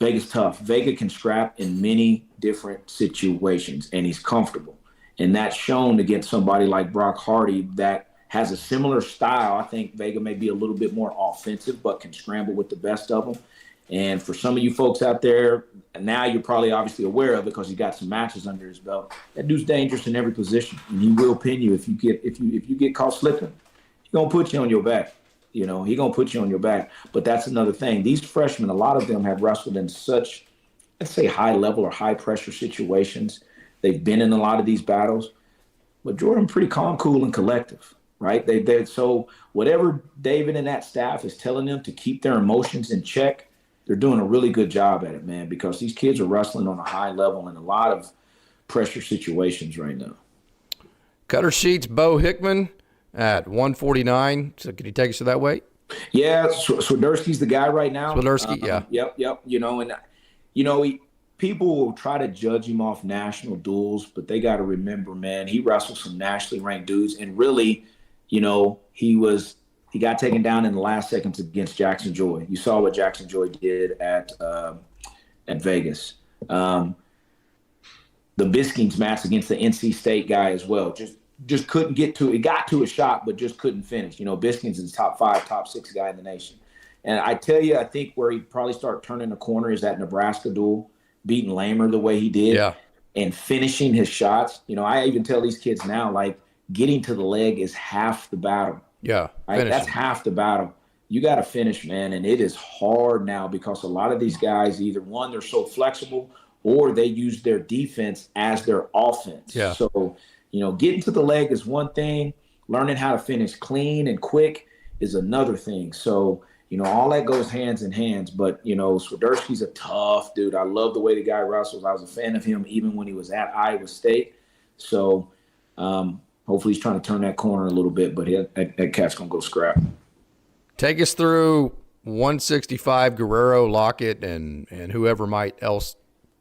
Vega's tough. Vega can scrap in many different situations, and he's comfortable. And that's shown against somebody like Brock Hardy that has a similar style. I think Vega may be a little bit more offensive, but can scramble with the best of them. And for some of you folks out there, now you're probably obviously aware of it because he got some matches under his belt. That dude's dangerous in every position, and he will pin you if you get caught slipping. He's gonna put you on your back. He's gonna put you on your back. But that's another thing. These freshmen, a lot of them have wrestled in such, let's say, high level or high pressure situations. They've been in a lot of these battles. But Jordan, pretty calm, cool, and collective. Right? So whatever David and that staff is telling them to keep their emotions in check, they're doing a really good job at it, man, because these kids are wrestling on a high level in a lot of pressure situations right now. Cutter Sheets, Bo Hickman at 149. So can you take us to that weight? Yeah, Swiderski's the guy right now. Swiderski, yeah. Yep. People will try to judge him off national duels, but they got to remember, man, he wrestled some nationally ranked dudes, and really, he got taken down in the last seconds against Jackson Joy. You saw what Jackson Joy did at Vegas. The Biskings match against the NC State guy as well. Just couldn't get to it. Got to a shot, but just couldn't finish. Biskings is top 5, top 6 guy in the nation. And I tell you, I think where he'd probably start turning the corner is that Nebraska duel, beating Lamer the way he did and finishing his shots. I even tell these kids now, like, getting to the leg is half the battle. Yeah, right? That's half the battle. You got to finish, man, and it is hard now because a lot of these guys, either one, they're so flexible, or they use their defense as their offense. Yeah. So, getting to the leg is one thing. Learning how to finish clean and quick is another thing. So, all that goes hands in hands. But, Swiderski's a tough dude. I love the way the guy wrestles. I was a fan of him even when he was at Iowa State. So, hopefully he's trying to turn that corner a little bit, but that cat's going to go scrap. Take us through 165, Guerrero, Lockett, and whoever else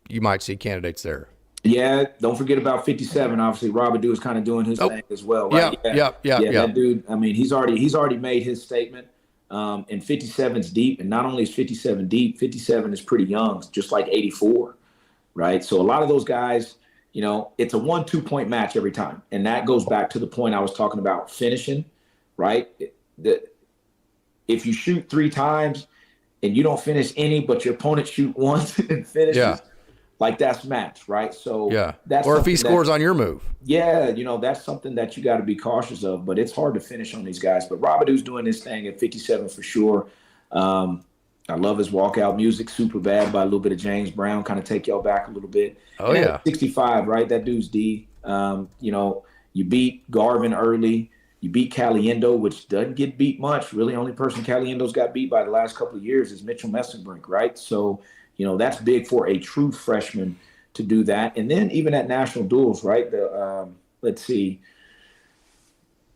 you might see candidates there. Yeah, don't forget about 57. Obviously, Robidoux is kind of doing his thing as well, right? Yeah. That dude, I mean, he's already made his statement. And 57's deep, and not only is 57 deep, 57 is pretty young, just like 84, right? So a lot of those guys, it's a 1-2 point match every time. And that goes back to the point I was talking about finishing, right? If you shoot 3 times, and you don't finish any, but your opponent shoot once and finishes, Yeah. like that's match, right? So Yeah. that's Or if he scores on your move. yeah, that's something that you got to be cautious of, but it's hard to finish on these guys. But Robidoux doing this thing at 57 for sure. I love his walkout music, Super Bad by a little bit of James Brown, kind of take y'all back a little bit. Oh, and yeah. 65, right? That dude's D. You beat Garvin early. You beat Caliendo, which doesn't get beat much. Really, only person Caliendo's got beat by the last couple of years is Mitchell Messenbrink, right? So, that's big for a true freshman to do that. And then even at national duels, right? Let's see.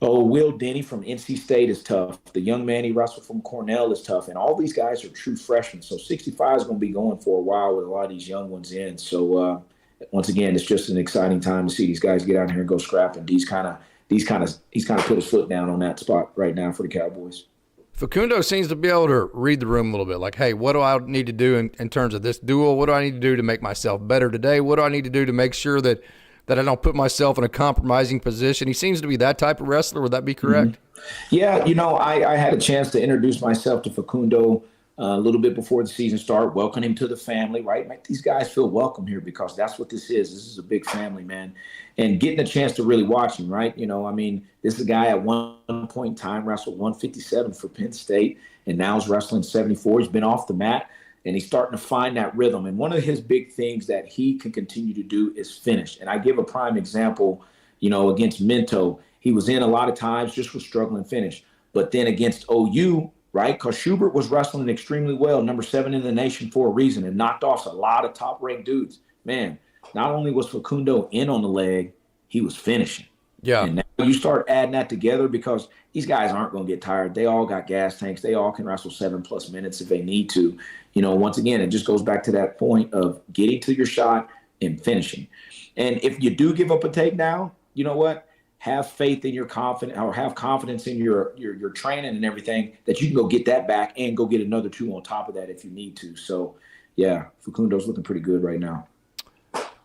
Oh, Will Denny from NC State is tough. The young Manny Russell from Cornell is tough. And all these guys are true freshmen. So 65 is going to be going for a while with a lot of these young ones in. So once again, it's just an exciting time to see these guys get out here and go scrap. And he's kind of put his foot down on that spot right now for the Cowboys. Facundo seems to be able to read the room a little bit. Like, hey, what do I need to do in terms of this duel? What do I need to do to make myself better today? What do I need to do to make sure that I don't put myself in a compromising position? He seems to be that type of wrestler. Would that be correct? Mm-hmm. Yeah, I had a chance to introduce myself to Facundo a little bit before the season started, welcome him to the family, right? Make these guys feel welcome here because that's what this is. This is a big family, man. And getting a chance to really watch him, right? This is a guy at one point in time wrestled 157 for Penn State and now is wrestling 74. He's been off the mat and he's starting to find that rhythm. And one of his big things that he can continue to do is finish. And I give a prime example, against Minto. He was in a lot of times, just was struggling to finish. But then against OU, right? Because Schubert was wrestling extremely well, number 7 in the nation for a reason, and knocked off a lot of top-ranked dudes. Man, not only was Facundo in on the leg, he was finishing. Yeah. And now you start adding that together because these guys aren't going to get tired. They all got gas tanks. They all can wrestle 7+ minutes if they need to. Once again, it just goes back to that point of getting to your shot and finishing. And if you do give up a takedown, you know what? Have faith in your confidence, or have confidence in your training and everything that you can go get that back and go get another 2 on top of that if you need to. So, yeah, Facundo's looking pretty good right now.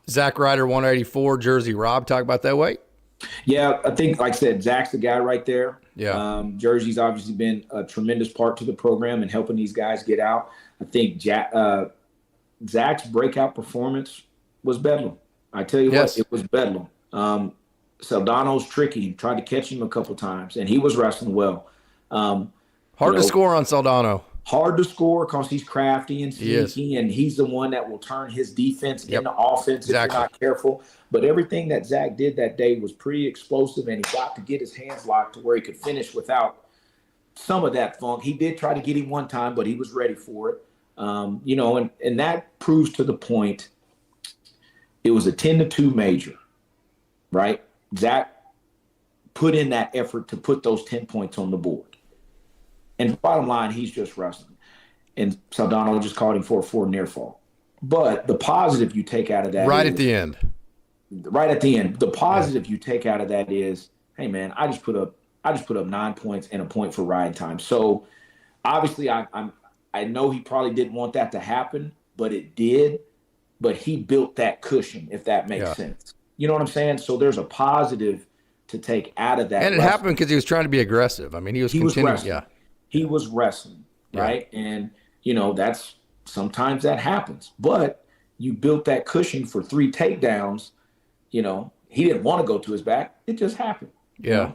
Zach Ryder, 184, Jersey Rob, talk about that weight. Yeah, I think, like I said, Zach's the guy right there. Yeah. Jersey's obviously been a tremendous part to the program and helping these guys get out. I think Zach's breakout performance was bedlam. I tell you what, it was bedlam. Saldano's tricky. He tried to catch him a couple times, and he was wrestling well. Hard to score on Saldano. Hard to score because he's crafty and sneaky, and he's the one that will turn his defense into offense if you're not careful. But everything that Zach did that day was pretty explosive, and he got to get his hands locked to where he could finish without some of that funk. He did try to get him one time, but he was ready for it. And that proves to the point it was a 10-2 major, right? Zach put in that effort to put those 10 points on the board. And bottom line, he's just wrestling. And Saldano just called him for a 4 near fall. But the positive you take out of that Right at the end, the positive you take out of that is, hey man, I just put up 9 points and a point for ride time. So obviously I know he probably didn't want that to happen, but it did. But he built that cushion, if that makes sense. You know what I'm saying? So there's a positive to take out of that. And it happened because he was trying to be aggressive. I mean, he was continuing. He was wrestling, right? And, that's sometimes that happens. But you built that cushion for 3 takedowns. He didn't want to go to his back. It just happened. Yeah.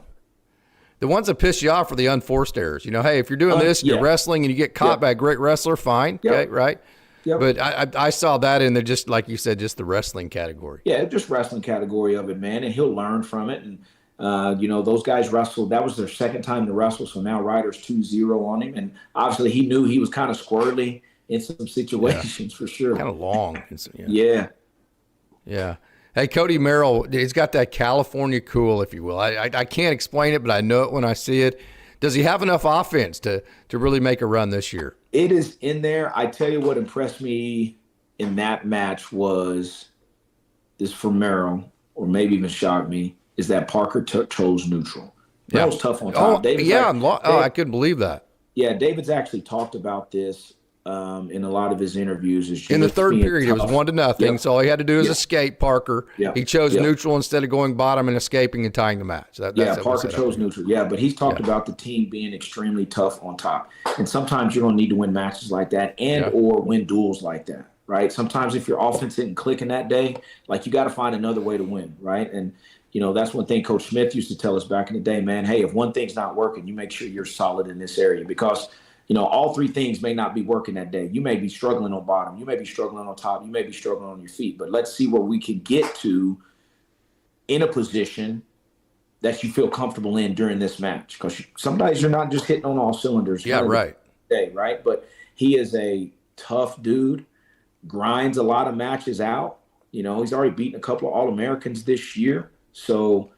The ones that piss you off are the unforced errors. Hey, if you're doing this, you're wrestling and you get caught by a great wrestler, fine. Okay, right? Yep. But I saw that in there, just like you said, just the wrestling category. Yeah, just wrestling category of it, man. And he'll learn from it. And, those guys wrestled. That was their second time to wrestle. So now Ryder's 2-0 on him. And obviously he knew he was kind of squirrely in some situations for sure. Kind of long. Yeah. Hey, Cody Merrill, he's got that California cool, if you will. I can't explain it, but I know it when I see it. Does he have enough offense to really make a run this year? It is in there. I tell you what impressed me in that match was this for Merrill, or maybe even shocked me, is that Parker chose neutral. Merrill's tough on top. I couldn't believe that. Yeah, David's actually talked about this in a lot of his interviews is just in the third period. tough. It was 1-0. Yep. So all he had to do was Yep. escape Parker. Yep. He chose Yep. neutral instead of going bottom and escaping and tying the match. Parker chose neutral. Yeah, but he's talked about the team being extremely tough on top. And sometimes you're going to need to win matches like that or win duels like that, right? Sometimes if your offense isn't clicking that day, like you got to find another way to win, right? And, that's one thing Coach Smith used to tell us back in the day, man, hey, if one thing's not working, you make sure you're solid in this area because – all three things may not be working that day. You may be struggling on bottom. You may be struggling on top. You may be struggling on your feet. But let's see where we can get to in a position that you feel comfortable in during this match. Because sometimes you're not just hitting on all cylinders. Yeah, right. Day, right? But he is a tough dude, grinds a lot of matches out. He's already beaten a couple of All-Americans this year. So,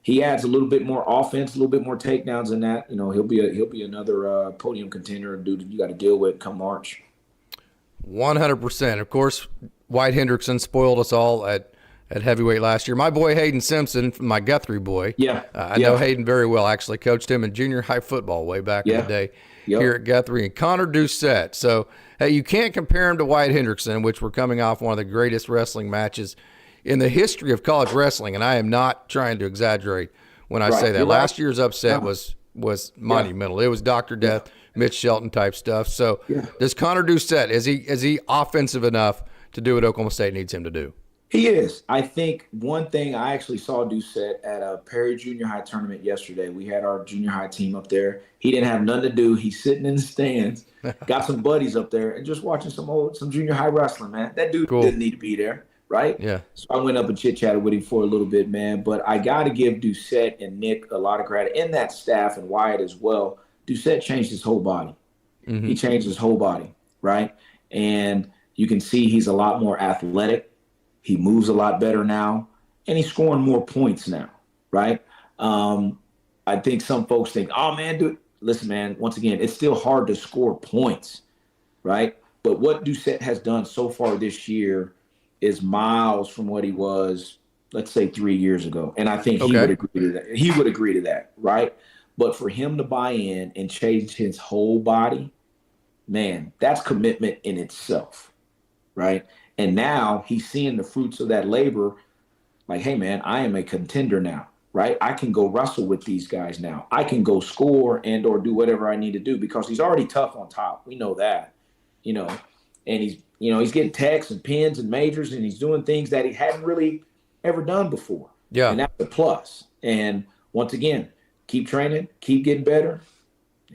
he adds a little bit more offense, a little bit more takedowns than that. He'll be another podium contender, dude you got to deal with come March. 100%. Of course, White Hendrickson spoiled us all at heavyweight last year. My boy Hayden Simpson, my Guthrie boy. Yeah. I know Hayden very well. Actually coached him in junior high football way back in the day here at Guthrie. And Connor Doucette. So, hey, you can't compare him to White Hendrickson, which we're coming off one of the greatest wrestling matches in the history of college wrestling, and I am not trying to exaggerate when I say that. Last year's upset was monumental. It was Dr. Death, Mitch Shelton type stuff. So does Connor Doucette, is he offensive enough to do what Oklahoma State needs him to do? He is. I think one thing, I actually saw Doucette at a Perry Junior High tournament yesterday. We had our junior high team up there. He didn't have nothing to do. He's sitting in the stands, got some buddies up there, and just watching some junior high wrestling, man. That dude didn't need to be there. Right? Yeah. So I went up and chit-chatted with him for a little bit, man. But I got to give Doucette and Nick a lot of credit, and that staff and Wyatt as well. Doucette changed his whole body. Mm-hmm. He changed his whole body, right? And you can see he's a lot more athletic. He moves a lot better now, and he's scoring more points now, right? I think some folks think, oh, man, dude, listen, man, once again, it's still hard to score points, right? But what Doucette has done so far this year is miles from what he was, let's say, 3 years ago. And I think he would agree to that. He would agree to that, right? But for him to buy in and change his whole body, man, that's commitment in itself, right? And now he's seeing the fruits of that labor like, hey, man, I am a contender now, right? I can go wrestle with these guys now. I can go score and or do whatever I need to do because he's already tough on top. We know that, and he's getting techs and pins and majors, and he's doing things that he hadn't really ever done before. Yeah. And that's a plus. And once again, keep training, keep getting better,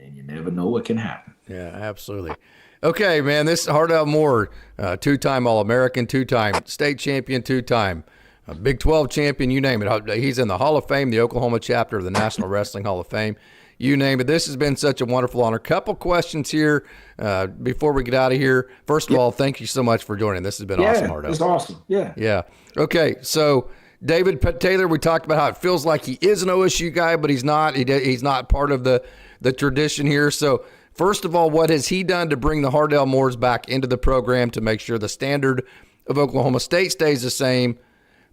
and you never know what can happen. Yeah, absolutely. Okay, man, this is Hardell Moore, two-time All-American, two-time state champion, two-time Big 12 champion, you name it. He's in the Hall of Fame, the Oklahoma chapter of the National Wrestling Hall of Fame. You name it. This has been such a wonderful honor. Couple questions here before we get out of here. First of all, thank you so much for joining. This has been awesome, Hardell. It's awesome. Yeah. Yeah. Okay, so David Taylor, we talked about how it feels like he is an OSU guy, but he's not. He's not part of the tradition here. So first of all, what has he done to bring the Hardell Moores back into the program to make sure the standard of Oklahoma State stays the same?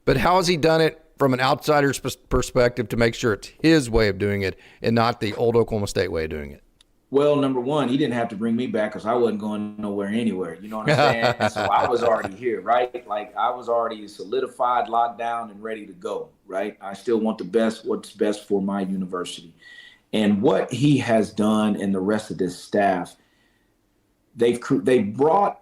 But how has he done it from an outsider's perspective to make sure it's his way of doing it and not the old Oklahoma State way of doing it? Well, number one, he didn't have to bring me back because I wasn't going nowhere anywhere. You know what I'm saying? So I was already here, right? Like I was already solidified, locked down, and ready to go, right? I still want what's best for my university. And what he has done and the rest of this staff, they brought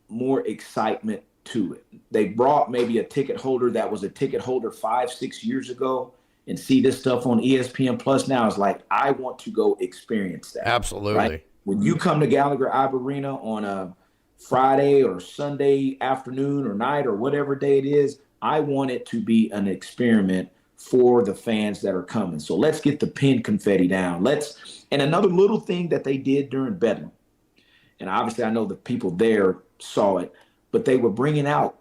more excitement to it. They brought maybe a ticket holder that was a ticket holder 5-6 years ago and see this stuff on ESPN Plus now is like, I want to go experience that. Absolutely. Right? When you come to Gallagher-Iba Arena on a Friday or Sunday afternoon or night or whatever day it is, I want it to be an experiment for the fans that are coming. So let's get the pin confetti down. And another little thing that they did during Bedlam, and obviously I know the people there saw it, but they were bringing out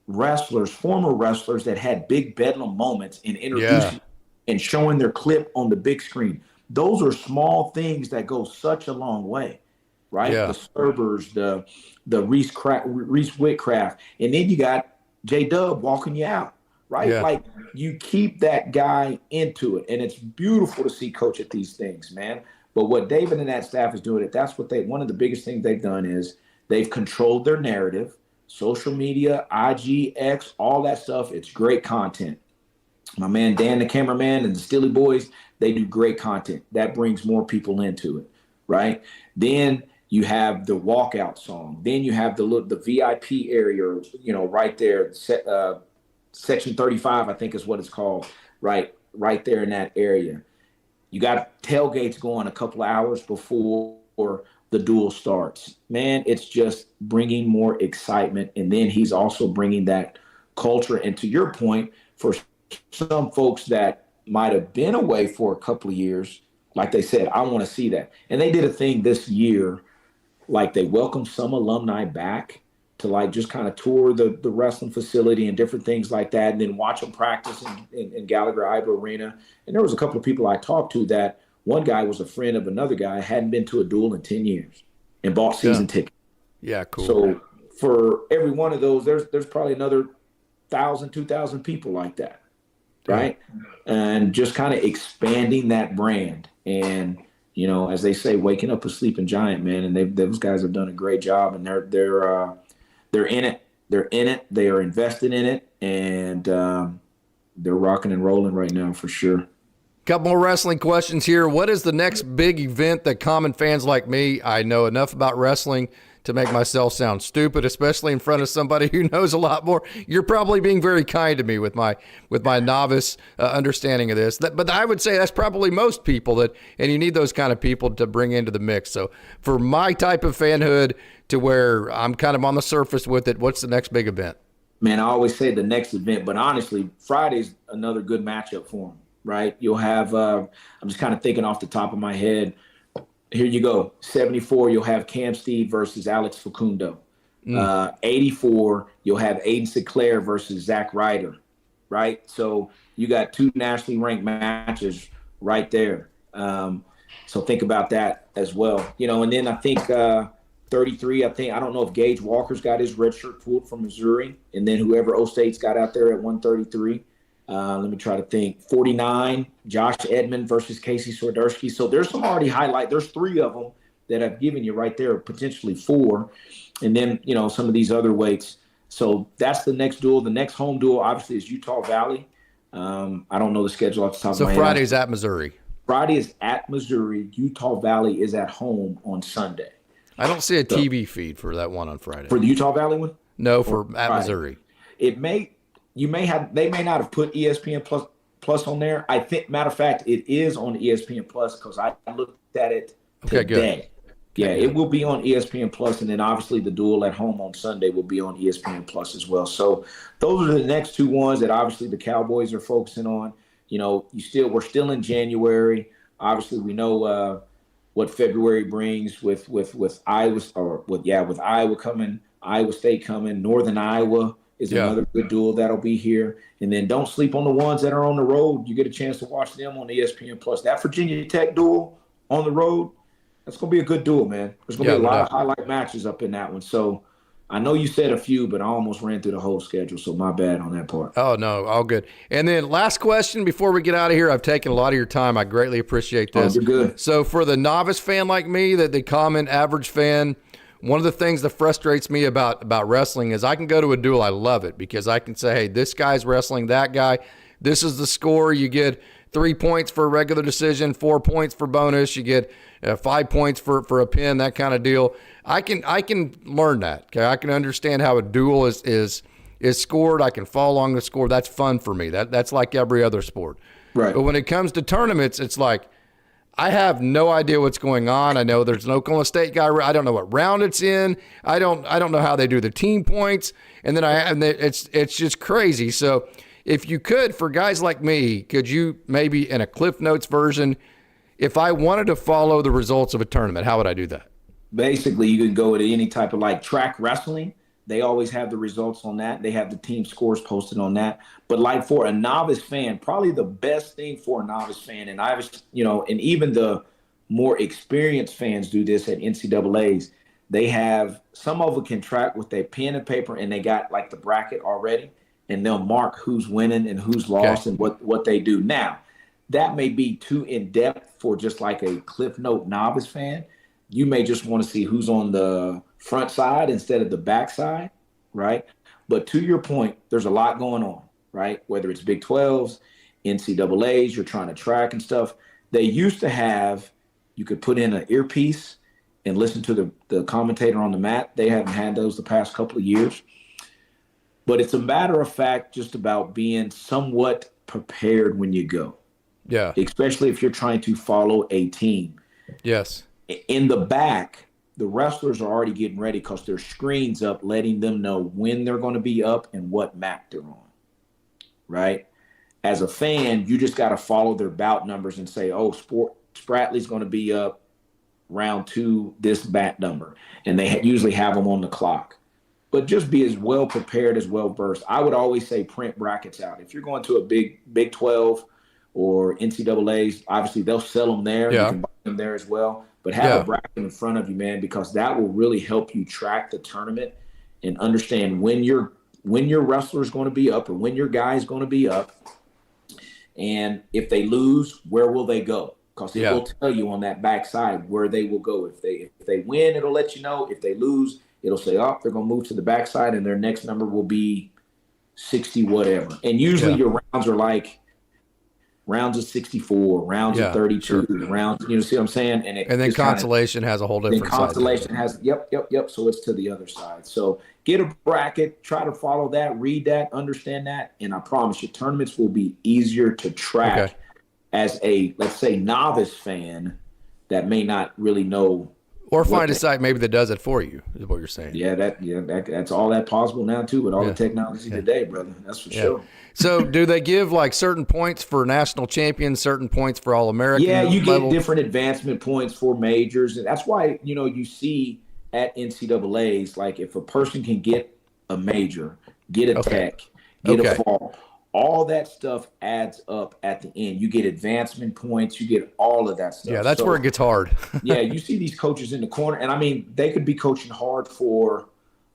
former wrestlers that had big Bedlam moments and introducing and showing their clip on the big screen. Those are small things that go such a long way, right? Yeah. The Sturbers, the Reese Whitcraft, and then you got J-Dub walking you out, right? Yeah. Like you keep that guy into it, and it's beautiful to see Coach at these things, man. But what David and that staff is doing, one of the biggest things they've done is they've controlled their narrative, social media, IG, X, all that stuff. It's great content. My man Dan, the cameraman, and the Stilly Boys, they do great content. That brings more people into it, right? Then you have the walkout song. Then you have the VIP area, right there, Section 35, I think is what it's called, right there in that area. You got tailgates going a couple of hours before the duel starts. Man, it's just bringing more excitement. And then he's also bringing that culture. And to your point, for some folks that might have been away for a couple of years, like they said, I want to see that. And they did a thing this year, like they welcomed some alumni back to like just kind of tour the wrestling facility and different things like that, and then watch them practice in Gallagher-Iba Arena. And there was a couple of people I talked to that one guy was a friend of another guy, hadn't been to a duel in 10 years and bought season tickets. Yeah, cool. So for every one of those, there's probably another 1,000, 2,000 people like that, right? Yeah. And just kind of expanding that brand. And, as they say, waking up a sleeping giant, man. And those guys have done a great job, and they're in it. They're in it. They are invested in it, and they're rocking and rolling right now for sure. Couple more wrestling questions here. What is the next big event that common fans like me, I know enough about wrestling to make myself sound stupid, especially in front of somebody who knows a lot more? You're probably being very kind to me with my novice understanding of this. But I would say that's probably most people, and you need those kind of people to bring into the mix. So for my type of fanhood, to where I'm kind of on the surface with it, what's the next big event? Man, I always say the next event, but honestly, Friday's another good matchup for them, right? You'll have, I'm just kind of thinking off the top of my head. Here you go. 74, you'll have Cam Steve versus Alex Facundo. 84, you'll have Aiden Sinclair versus Zach Ryder, right? So you got two nationally ranked matches right there. So think about that as well. And then I think 33, I don't know if Gage Walker's got his red shirt pulled from Missouri, and then whoever OState's got out there at 133. Let me try to think. 49, Josh Edmond versus Casey Swiderski. So there's some already highlight. There's 3 of them that I've given you right there, potentially 4. And then, some of these other weights. So that's the next duel. The next home duel, obviously, is Utah Valley. I don't know the schedule off the top of my head. So Friday's at Missouri. Friday is at Missouri. Utah Valley is at home on Sunday. I don't see a TV feed for that one on Friday. For the Utah Valley one? No, at Missouri. They may not have put ESPN plus on there. I think, matter of fact, it is on ESPN Plus because I looked at it today. Good. Yeah, it will be on ESPN Plus, and then obviously the duel at home on Sunday will be on ESPN Plus as well. So those are the next 2 ones that obviously the Cowboys are focusing on. We're still in January. Obviously, we know what February brings with Iowa with Iowa coming, Iowa State coming, Northern Iowa is another good duel that'll be here. And then don't sleep on the ones that are on the road. You get a chance to watch them on ESPN Plus. That Virginia Tech duel on the road, that's going to be a good duel, man. There's going to be a lot of highlight matches up in that one. So I know you said a few, but I almost ran through the whole schedule, so my bad on that part. Oh, no, all good. And then last question before we get out of here. I've taken a lot of your time. I greatly appreciate this. You're good. So for the novice fan like me, the common average fan, one of the things that frustrates me about wrestling is I can go to a duel. I love it because I can say, hey, this guy's wrestling that guy. This is the score. You get 3 points for a regular decision, 4 points for bonus. You get 5 points for a pin, that kind of deal. I can learn that. Okay, I can understand how a duel is scored. I can follow along the score. That's fun for me. That's like every other sport. Right. But when it comes to tournaments, it's like I have no idea what's going on. I know there's an Oklahoma State guy. I don't know what round it's in. I don't know how they do the team points. And then it's just crazy. So if you could, for guys like me, could you maybe in a Cliff Notes version, if I wanted to follow the results of a tournament, how would I do that? Basically, you could go to any type of like track wrestling. They always have the results on that. They have the team scores posted on that. But like for a novice fan, probably the best thing for a novice fan, and and even the more experienced fans do this at NCAAs, they have, some of them can track with their pen and paper and they got like the bracket already, and they'll mark who's winning and who's lost and what they do. Now, that may be too in depth for just like a Cliff Note novice fan. You may just want to see who's on the front side instead of the back side, right? But to your point, there's a lot going on, right? Whether it's Big 12s, NCAAs, you're trying to track and stuff. They used to have, you could put in an earpiece and listen to the commentator on the mat. They haven't had those the past couple of years. But it's a matter of fact just about being somewhat prepared when you go. Yeah. Especially if you're trying to follow a team. Yes. In the back, the wrestlers are already getting ready because there's screens up letting them know when they're going to be up and what mat they're on, right? As a fan, you just got to follow their bout numbers and say, oh, Spratley's going to be up round 2, this mat number. And they usually have them on the clock. But just be as well prepared, as well versed. I would always say print brackets out. If you're going to a Big 12 or NCAAs, obviously they'll sell them there. Yeah. You can buy them there as well. But have a bracket in front of you, man, because that will really help you track the tournament and understand when your wrestler is going to be up or when your guy is going to be up. And if they lose, where will they go? Because it will tell you on that backside where they will go. If they win, it'll let you know. If they lose, it'll say, oh, they're going to move to the backside and their next number will be 60 whatever. And usually your rounds are like rounds of 64, rounds of 32, rounds, you know, see what I'm saying? And then consolation has a whole different side. Consolation has, yep. So it's to the other side. So get a bracket, try to follow that, read that, understand that. And I promise you, tournaments will be easier to track as a, let's say, novice fan that may not really know. Or find a site maybe that does it for you, is what you're saying. That's all that possible now too with all the technology today, brother. That's for sure. So do they give like certain points for national champions, certain points for All-American? Yeah, you get different advancement points for majors. And that's why, you know, you see at NCAAs, like if a person can get a major, get a tech, get a fall, all that stuff adds up at the end. You get advancement points, you get all of that stuff. Yeah, that's where it gets hard. You see these coaches in the corner, and I mean, they could be coaching hard for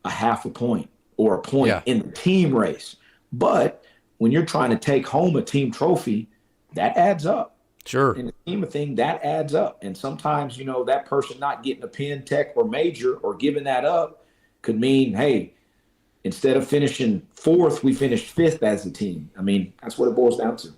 a half a point or a point in the team race. But when you're trying to take home a team trophy, that adds up. Sure. In the scheme of thing, that adds up. And sometimes, you know, that person not getting a pin, tech, or major or giving that up could mean, hey, instead of finishing 4th, we finished 5th as a team. I mean, that's what it boils down to.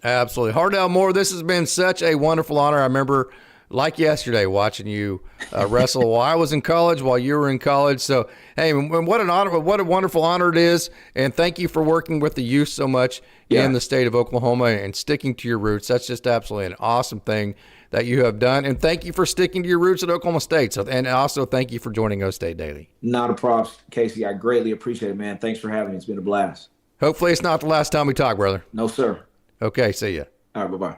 Absolutely. Hardell Moore, this has been such a wonderful honor. I remember, like yesterday, watching you wrestle while I was in college, while you were in college. So, hey, what an honor, what a wonderful honor it is. And thank you for working with the youth so much in the state of Oklahoma and sticking to your roots. That's just absolutely an awesome thing that you have done. And thank you for sticking to your roots at Oklahoma State. So, and also thank you for joining OState Daily. Not a problem, Casey. I greatly appreciate it, man. Thanks for having me. It's been a blast. Hopefully it's not the last time we talk, brother. No, sir. Okay, see ya. All right, bye-bye.